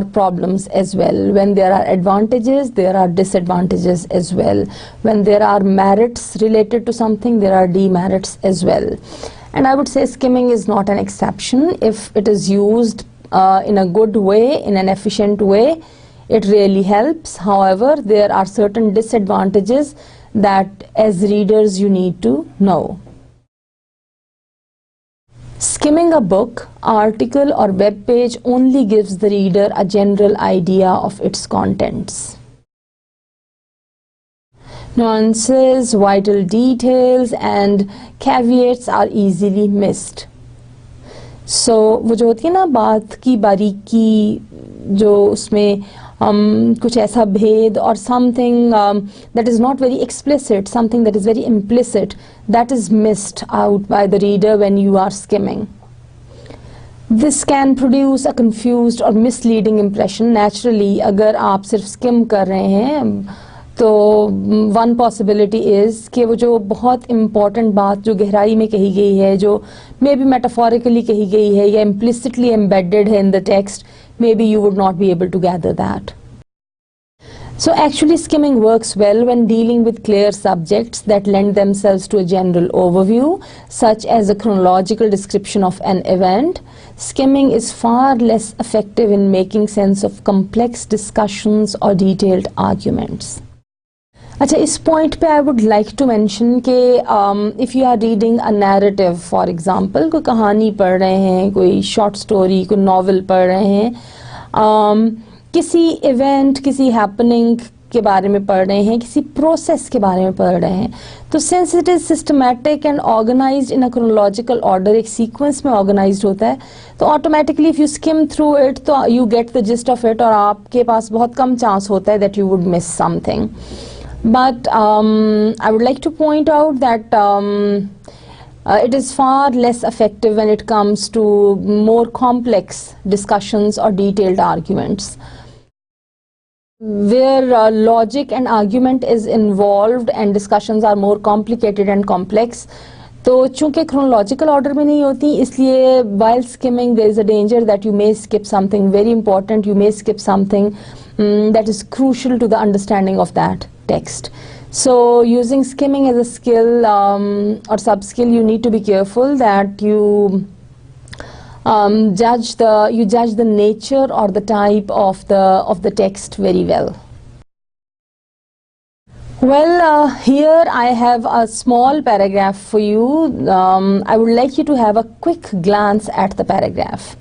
problems as well. When there are advantages, there are disadvantages as well. When there are merits related to something, there are demerits as well. And I would say skimming is not an exception. If it is used in a good way, in an efficient way, it really helps. However, there are certain disadvantages that as readers you need to know. Skimming a book, article, or web page only gives the reader a general idea of its contents. Nuances, vital details, and caveats are easily missed. So वो जो होती है ना बात की बारीकी, जो उसमें कुछ ऐसा भेद or something that is not very explicit, something that is very implicit, that is missed out by the reader when you are skimming. This can produce a confused or misleading impression. Naturally, अगर आप सिर्फ skim कर रहे हैं तो one possibility is कि वो जो बहुत important बात जो गहराई में कही गई है, जो maybe metaphorically कही गई है या implicitly embedded है in the text, maybe you would not be able to gather that. So actually skimming works well when dealing with clear subjects that lend themselves to a general overview, such as a chronological description of an event. Skimming is far less effective in making sense of complex discussions or detailed arguments. अच्छा, इस point पे I would like to mention कि if you are reading a narrative, for example, कोई कहानी पढ़ रहे हैं, कोई short story, कोई novel पढ़ रहे हैं, किसी इवेंट, किसी हैपनिंग के बारे में पढ़ रहे हैं, किसी प्रोसेस के बारे में पढ़ रहे हैं, तो since it is systematic and organised in a chronological order, एक सीक्वेंस में ऑर्गेनाइज्ड होता है, तो automatically if you skim through it तो you get the gist of it और आपके पास बहुत कम चांस होता है that you would miss something. But I would like to point out that it is far less effective when it comes to more complex discussions or detailed arguments, where logic and argument is involved and discussions are more complicated and complex. तो चूँकि chronological order में नहीं होती, इसलिए while skimming there is a danger that you may skip something very important, you may skip something that is crucial to the understanding of that text. So using skimming as a skill or sub-skill, you need to be careful that you judge the nature or the type of the text very well. Well, here I have a small paragraph for you. I would like you to have a quick glance at the paragraph.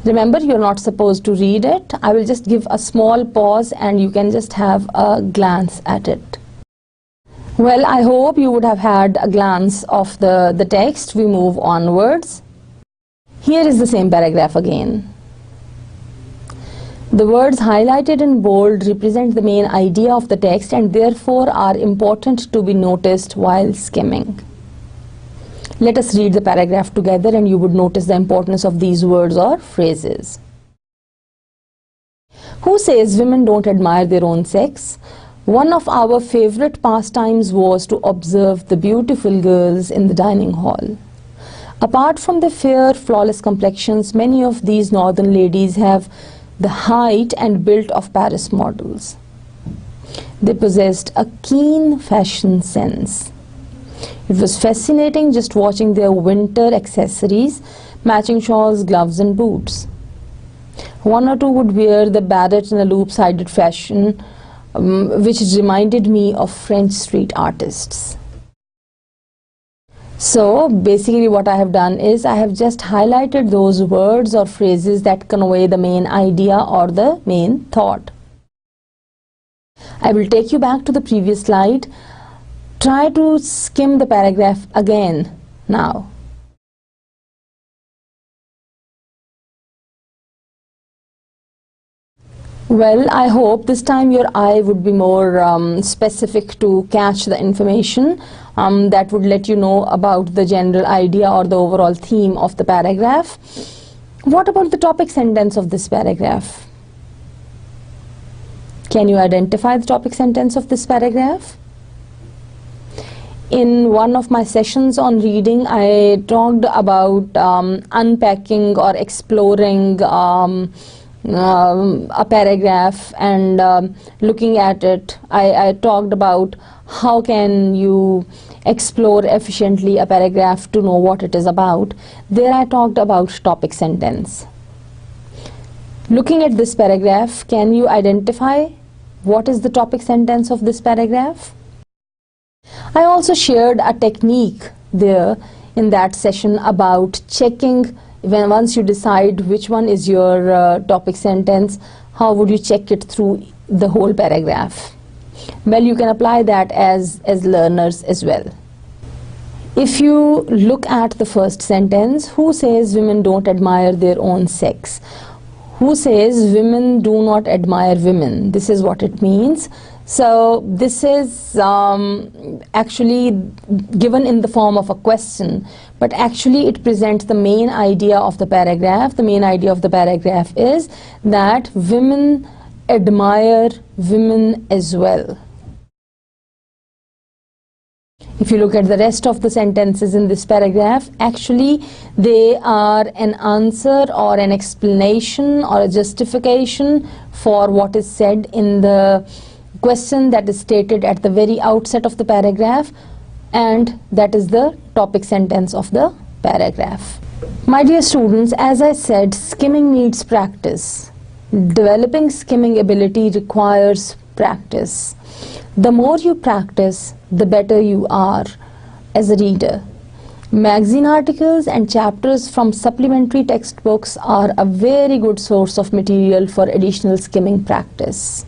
Remember, you're not supposed to read it. I will just give a small pause and you can just have a glance at it. Well, I hope you would have had a glance of the text. We move onwards. Here is the same paragraph again. The words highlighted in bold represent the main idea of the text and therefore are important to be noticed while skimming. Let us read the paragraph together and you would notice the importance of these words or phrases. Who says women don't admire their own sex? One of our favorite pastimes was to observe the beautiful girls in the dining hall. Apart from their fair, flawless complexions, many of these northern ladies have the height and build of Paris models. They possessed a keen fashion sense. It was fascinating just watching their winter accessories, matching shawls, gloves and boots. One or two would wear the barrette in a loop-sided fashion, which reminded me of French street artists. So basically what I have done is I have just highlighted those words or phrases that convey the main idea or the main thought. I will take you back to the previous slide. Try to skim the paragraph again now. Well, I hope this time your eye would be more specific to catch the information that would let you know about the general idea or the overall theme of the paragraph. What about the topic sentence of this paragraph? Can you identify the topic sentence of this paragraph? In one of my sessions on reading, I talked about unpacking or exploring a paragraph and looking at it. I talked about how can you explore efficiently a paragraph to know what it is about. There I talked about topic sentence. Looking at this paragraph, can you identify what is the topic sentence of this paragraph? I also shared a technique there in that session about checking once you decide which one is your topic sentence, how would you check it through the whole paragraph? Well, you can apply that as learners as well. If you look at the first sentence, who says women don't admire their own sex? Who says women do not admire women? This is what it means. So this is actually given in the form of a question, but actually it presents the main idea of the paragraph. The main idea of the paragraph is that women admire women as well. If you look at the rest of the sentences in this paragraph, actually they are an answer or an explanation or a justification for what is said in the question that is stated at the very outset of the paragraph, and that is the topic sentence of the paragraph. My dear students, as I said, skimming needs practice. Developing skimming ability requires practice. The more you practice, the better you are as a reader. Magazine articles and chapters from supplementary textbooks are a very good source of material for additional skimming practice.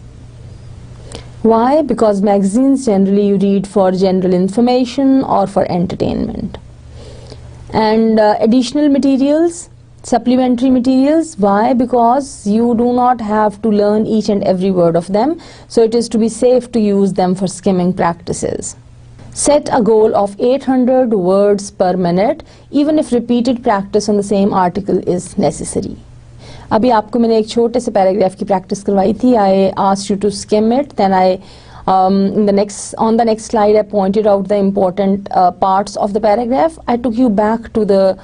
Why? Because magazines generally you read for general information or for entertainment. And additional materials, supplementary materials, why? Because you do not have to learn each and every word of them, so it is to be safe to use them for skimming practices. Set a goal of 800 words per minute, even if repeated practice on the same article is necessary. अभी आपको मैंने एक छोटे से paragraph की practice करवाई थी. I asked you to skim it, then on the next slide I pointed out the important parts of the paragraph. I took you back to the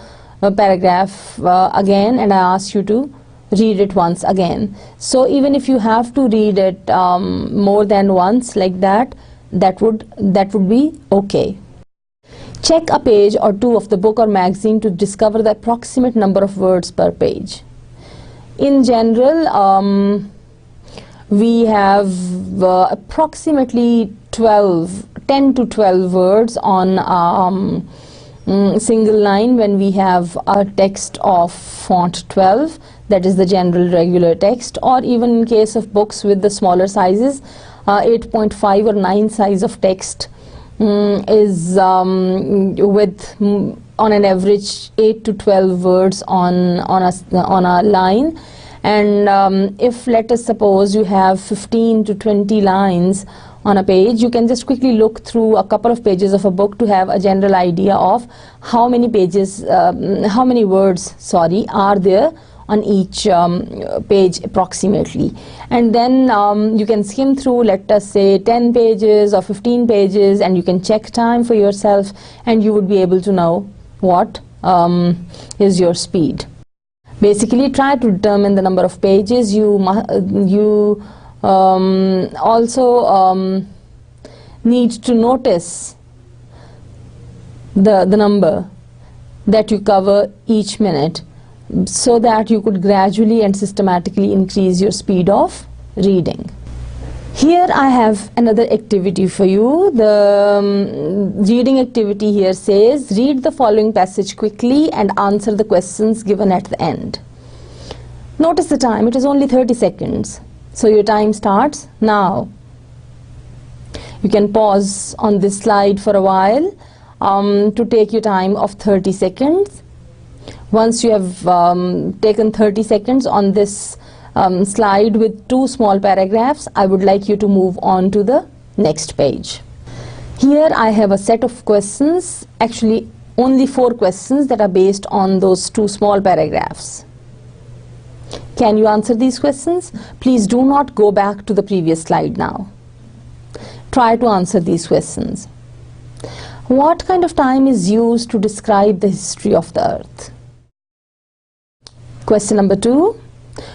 paragraph again, and I asked you to read it once again. So even if you have to read it more than once like that, that would be okay. Check a page or two of the book or magazine to discover the approximate number of words per page. In general, we have approximately 10 to 12 words on single line when we have a text of font 12, that is the general regular text, or even in case of books with the smaller sizes, 8.5 or 9 size of text is with on an average 8 to 12 words on a line. And if, let us suppose, you have 15 to 20 lines on a page, you can just quickly look through a couple of pages of a book to have a general idea of how many pages, how many words, sorry, are there on each page approximately. And then you can skim through, let us say, 10 pages or 15 pages, and you can check time for yourself, and you would be able to know what is your speed. Basically, try to determine the number of pages. You also need to notice the number that you cover each minute, so that you could gradually and systematically increase your speed of reading. Here I have another activity for you. The reading activity here says, read the following passage quickly and answer the questions given at the end. Notice the time, it is only 30 seconds. So your time starts now. You can pause on this slide for a while to take your time of 30 seconds. Once you have taken 30 seconds on this slide with 2 small paragraphs, I would like you to move on to the next page. Here I have a set of questions, actually only 4 questions that are based on those 2 small paragraphs. Can you answer these questions? Please do not go back to the previous slide now. Try to answer these questions. What kind of time is used to describe the history of the earth? Question number 2.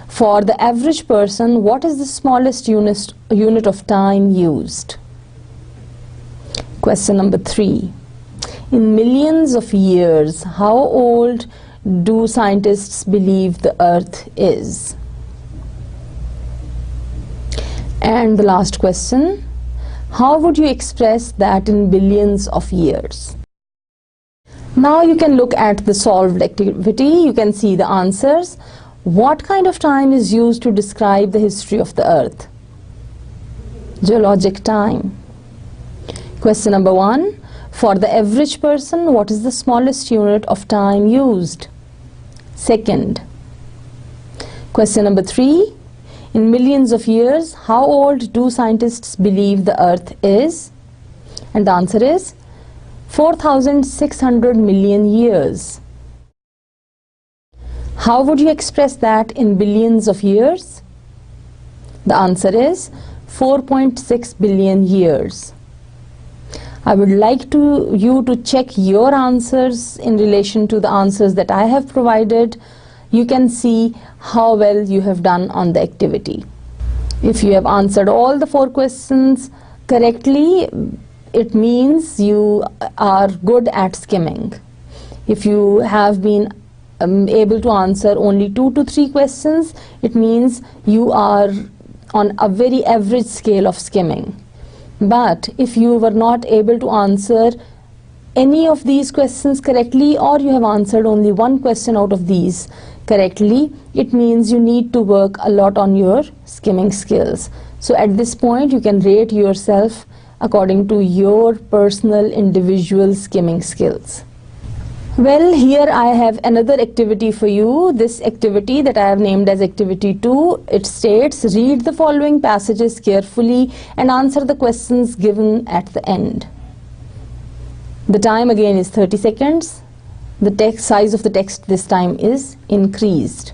For the average person, what is the smallest unit of time used? Question number 3. In millions of years, how old do scientists believe the earth is? And the last question, how would you express that in billions of years? Now you can look at the solved activity. You can see the answers. What kind of time is used to describe the history of the earth? Geologic time. Question number 1. For the average person, what is the smallest unit of time used? Second. Question number 3. In millions of years, how old do scientists believe the Earth is? And the answer is 4,600 million years. How would you express that in billions of years? The answer is 4.6 billion years. I would like you to check your answers in relation to the answers that I have provided. You can see how well you have done on the activity. If you have answered all the 4 questions correctly, it means you are good at skimming. If you have been able to answer only 2 to 3 questions, it means you are on a very average scale of skimming. But if you were not able to answer any of these questions correctly, or you have answered only 1 question out of these correctly, it means you need to work a lot on your skimming skills. So at this point, you can rate yourself according to your personal individual skimming skills. Well, here I have another activity for you. This activity that I have named as activity 2, it states, read the following passages carefully and answer the questions given at the end. The time again is 30 seconds. The text size of the text this time is increased.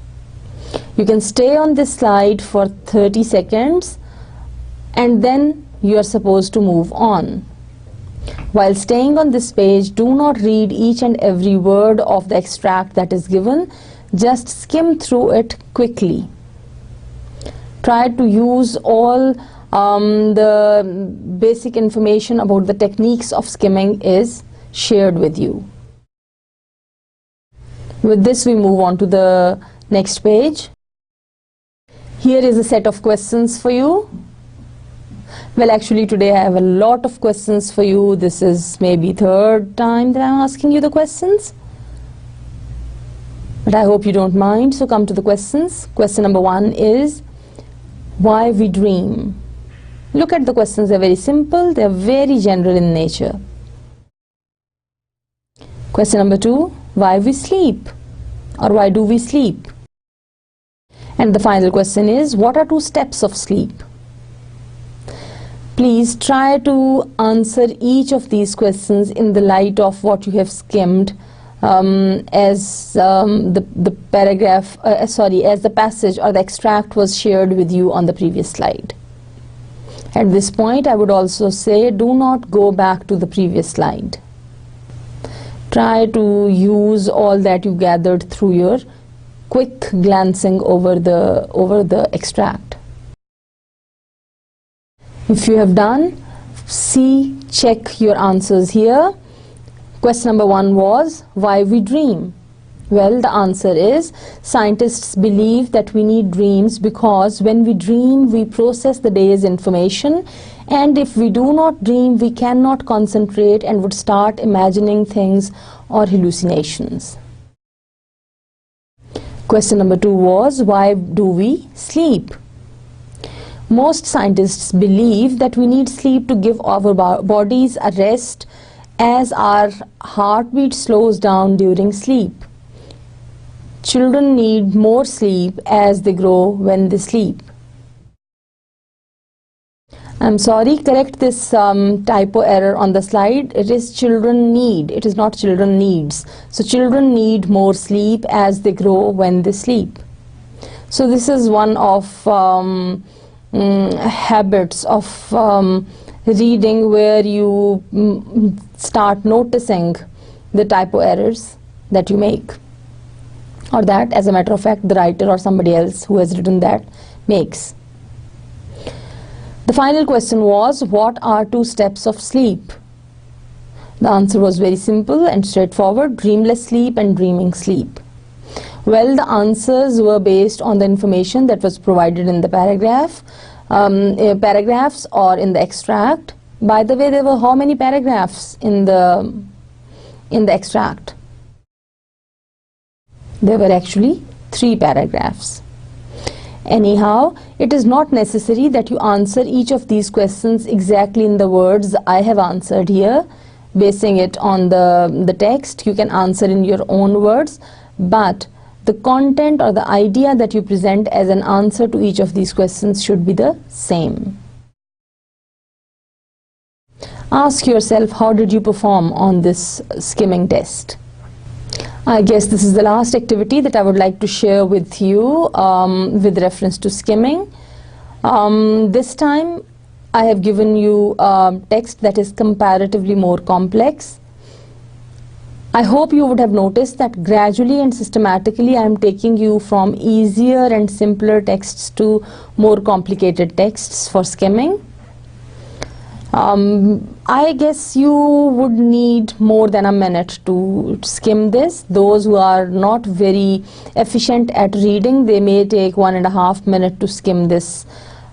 You can stay on this slide for 30 seconds and then you are supposed to move on. While staying on this page, do not read each and every word of the extract that is given. Just skim through it quickly. Try to use all the basic information about the techniques of skimming is shared with you. With this, we move on to the next page. Here is a set of questions for you. Well, actually today I have a lot of questions for you. This is maybe 3rd time that I'm asking you the questions. But I hope you don't mind, so come to the questions. Question number 1 is, why we dream? Look at the questions, they're very simple, they're very general in nature. Question number 2, why we sleep? Or why do we sleep? And the final question is, what are 2 steps of sleep? Please try to answer each of these questions in the light of what you have skimmed as the paragraph, as the passage or the extract was shared with you on the previous slide. At this point, I would also say, do not go back to the previous slide. Try to use all that you gathered through your quick glancing over the extract. If you have done, check your answers here. Question number 1 was, why we dream? Well, the answer is, scientists believe that we need dreams because when we dream, we process the day's information, and if we do not dream, we cannot concentrate and would start imagining things or hallucinations. Question number 2 was, why do we sleep? Most scientists believe that we need sleep to give our bodies a rest as our heartbeat slows down during sleep. Children need more sleep as they grow when they sleep. I'm sorry, correct this typo error on the slide. It is children need, it is not children needs. So children need more sleep as they grow when they sleep. So this is one of habits of reading where you start noticing the typo errors that you make, or that, as a matter of fact, the writer or somebody else who has written that makes. The final question was, what are 2 steps of sleep? The answer was very simple and straightforward, dreamless sleep and dreaming sleep. Well, the answers were based on the information that was provided in the paragraphs or in the extract. By the way, there were how many paragraphs in the extract? There were actually 3 paragraphs. Anyhow, it is not necessary that you answer each of these questions exactly in the words I have answered here. Basing it on the text, you can answer in your own words, but the content or the idea that you present as an answer to each of these questions should be the same. Ask yourself, how did you perform on this skimming test? I guess this is the last activity that I would like to share with you with reference to skimming. This time I have given you text that is comparatively more complex. I hope you would have noticed that gradually and systematically I am taking you from easier and simpler texts to more complicated texts for skimming. I guess you would need more than a minute to skim this. Those who are not very efficient at reading, they may take 1.5 minutes to skim this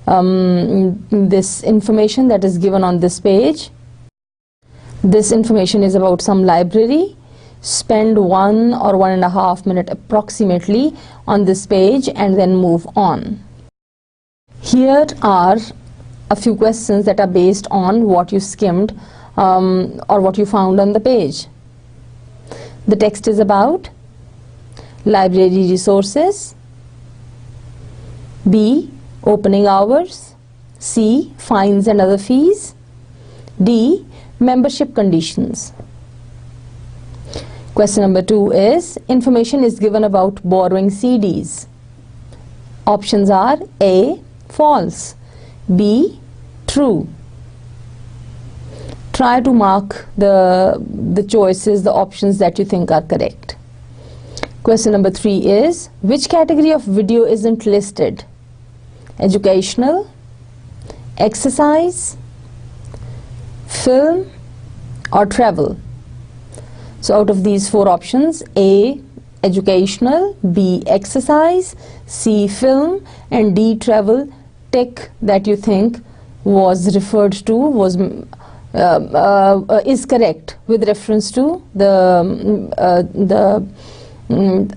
this information that is given on this page. This information is about some library. Spend 1 or 1.5 minutes approximately on this page and then move on. Here are a few questions that are based on what you skimmed or what you found on the page. The text is about library resources, B, opening hours, C, fines and other fees, D, membership conditions. Question number 2 is, information is given about borrowing CDs. Options are A, false, B, true. Try to mark the choices, the options that you think are correct. Question number 3 is, which category of video isn't listed? Educational, exercise, film or travel? So out of these 4 options, A, educational, B, exercise, C, film and D, travel, tick that you think was referred to is correct with reference to the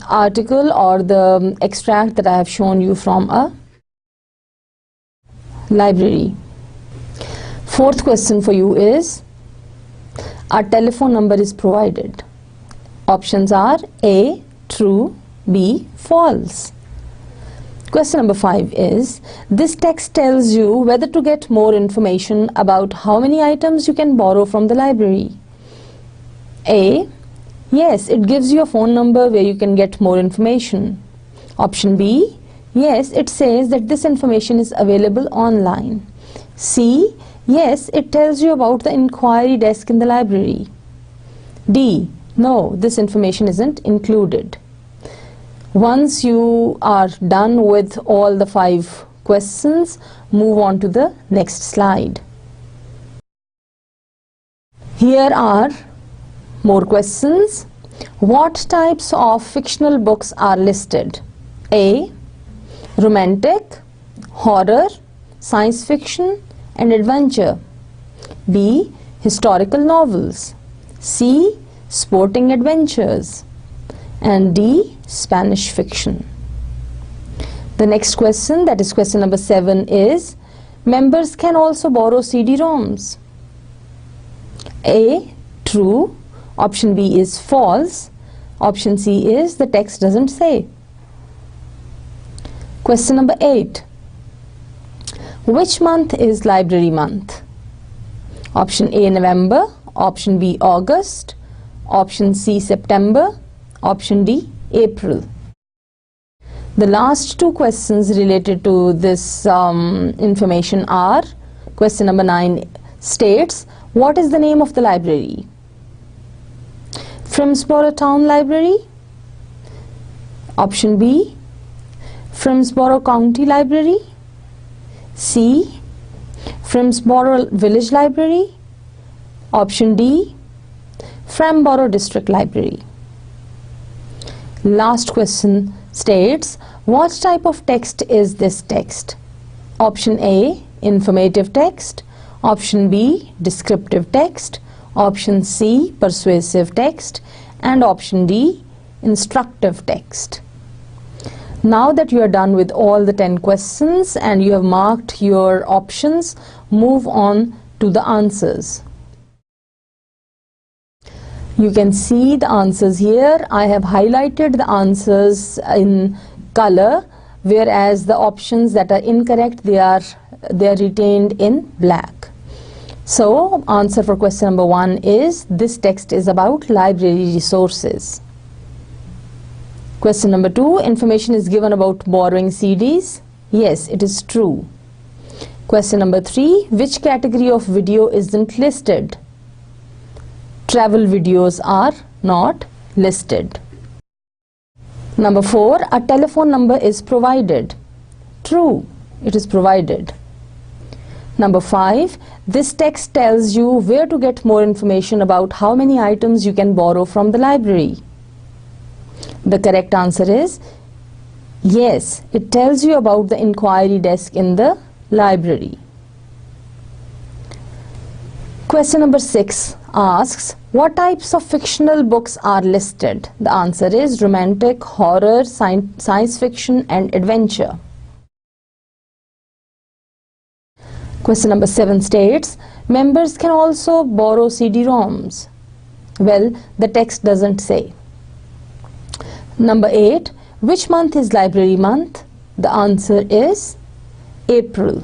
article or the extract that I have shown you from a library. 4th question for you is, a telephone number is provided. Options are A, true, B, false. Question number 5 is, this text tells you whether to get more information about how many items you can borrow from the library. A, yes, it gives you a phone number where you can get more information. Option B, yes, it says that this information is available online. C, yes, it tells you about the inquiry desk in the library. D, no, this information isn't included. Once you are done with all the 5 questions, move on to the next slide. Here are more questions. What types of fictional books are listed? A, romantic, horror, science fiction and adventure. B, historical novels. C, sporting adventures. And D, Spanish fiction. The next question, that is question number 7, is, members can also borrow CD-ROMs. A, true. Option B is false. Option C is, the text doesn't say. Question number 8. Which month is library month? Option A, November. Option B, August. Option C, September. Option D, April. The last 2 questions related to this information are, question number 9 states, what is the name of the library? Frimsborough Town Library. Option B, Frimsborough County Library. C, Frimsborough Village Library. Option D, Framborough District Library. Last question states, what type of text is this text? Option A, informative text. Option B, descriptive text. Option C, persuasive text. And option D, instructive text. Now that you are done with all the 10 questions and you have marked your options, move on to the answers. You can see the answers here. I have highlighted the answers in color, whereas the options that are incorrect, they are retained in black. So answer for question number 1 is, this text is about library resources. Question number 2, information is given about borrowing CDs. Yes, it is true. Question number 3, which category of video isn't listed? Travel videos are not listed. Number 4, a telephone number is provided. True, it is provided. Number 5, this text tells you where to get more information about how many items you can borrow from the library. The correct answer is yes, it tells you about the inquiry desk in the library. Question number 6 asks, what types of fictional books are listed? The answer is romantic, horror, science fiction and adventure. Question number 7 states, members can also borrow CD-ROMs. Well, the text doesn't say. Number 8, which month is library month? The answer is April.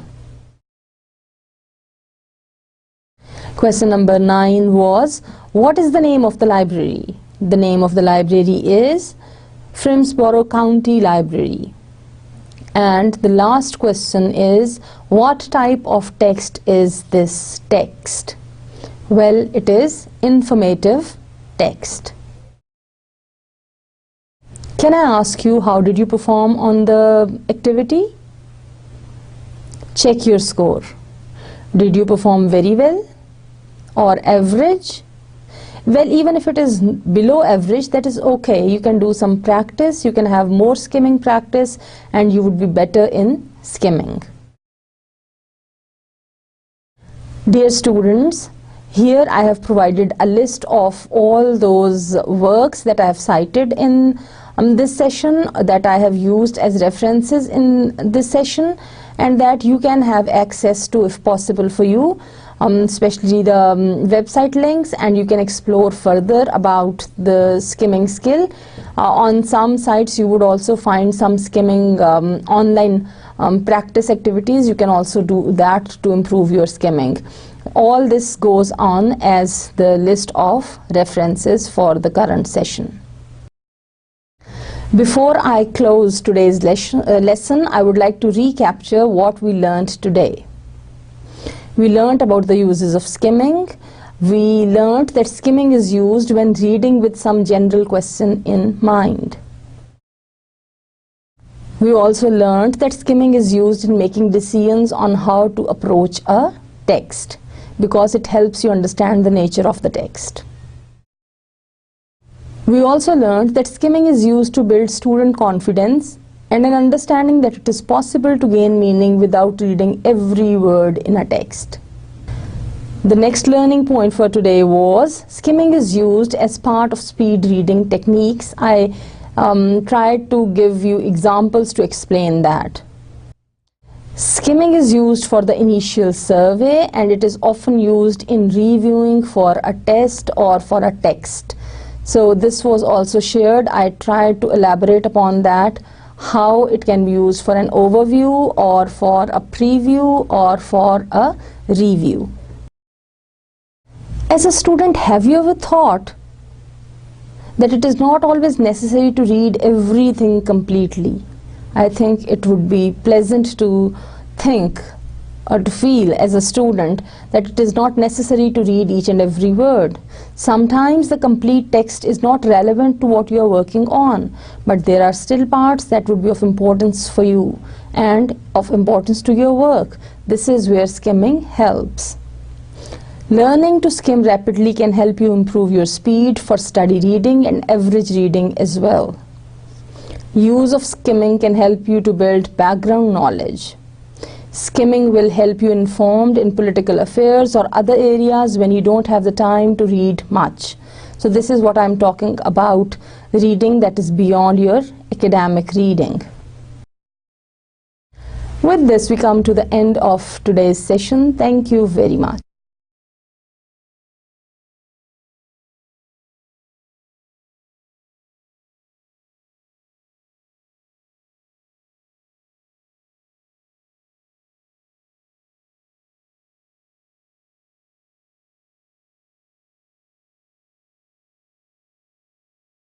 Question number 9 was, what is the name of the library? The name of the library is Finsborough County Library. And the last question is, what type of text is this text? Well, it is informative text. Can I ask you, how did you perform on the activity? Check your score. Did you perform very well or average? Well, even if it is below average, that is okay. You can do some practice, you can have more skimming practice, and you would be better in skimming. Dear students, here I have provided a list of all those works that I have cited in this session, that I have used as references in this session, and that you can have access to if possible for you. Especially the website links, and you can explore further about the skimming skill. On some sites you would also find some skimming online practice activities. You can also do that to improve your skimming. All this goes on as the list of references for the current session. Before I close today's lesson, I would like to recapture what we learned today. We learnt about the uses of skimming. We learnt that skimming is used when reading with some general question in mind. We also learnt that skimming is used in making decisions on how to approach a text, because it helps you understand the nature of the text. We also learnt that skimming is used to build student confidence and an understanding that it is possible to gain meaning without reading every word in a text. The next learning point for today was, skimming is used as part of speed reading techniques. I tried to give you examples to explain that. Skimming is used for the initial survey, and it is often used in reviewing for a test or for a text. So this was also shared. I tried to elaborate upon that, how it can be used for an overview or for a preview or for a review. As a student, have you ever thought that it is not always necessary to read everything completely? I think it would be pleasant to think or to feel as a student that it is not necessary to read each and every word. Sometimes the complete text is not relevant to what you are working on, but there are still parts that would be of importance for you and of importance to your work. This is where skimming helps. Learning to skim rapidly can help you improve your speed for study reading and average reading as well. Use of skimming can help you to build background knowledge. Skimming will help you informed in political affairs or other areas when you don't have the time to read much. So this is what I'm talking about, reading that is beyond your academic reading. With this, we come to the end of today's session. Thank you very much.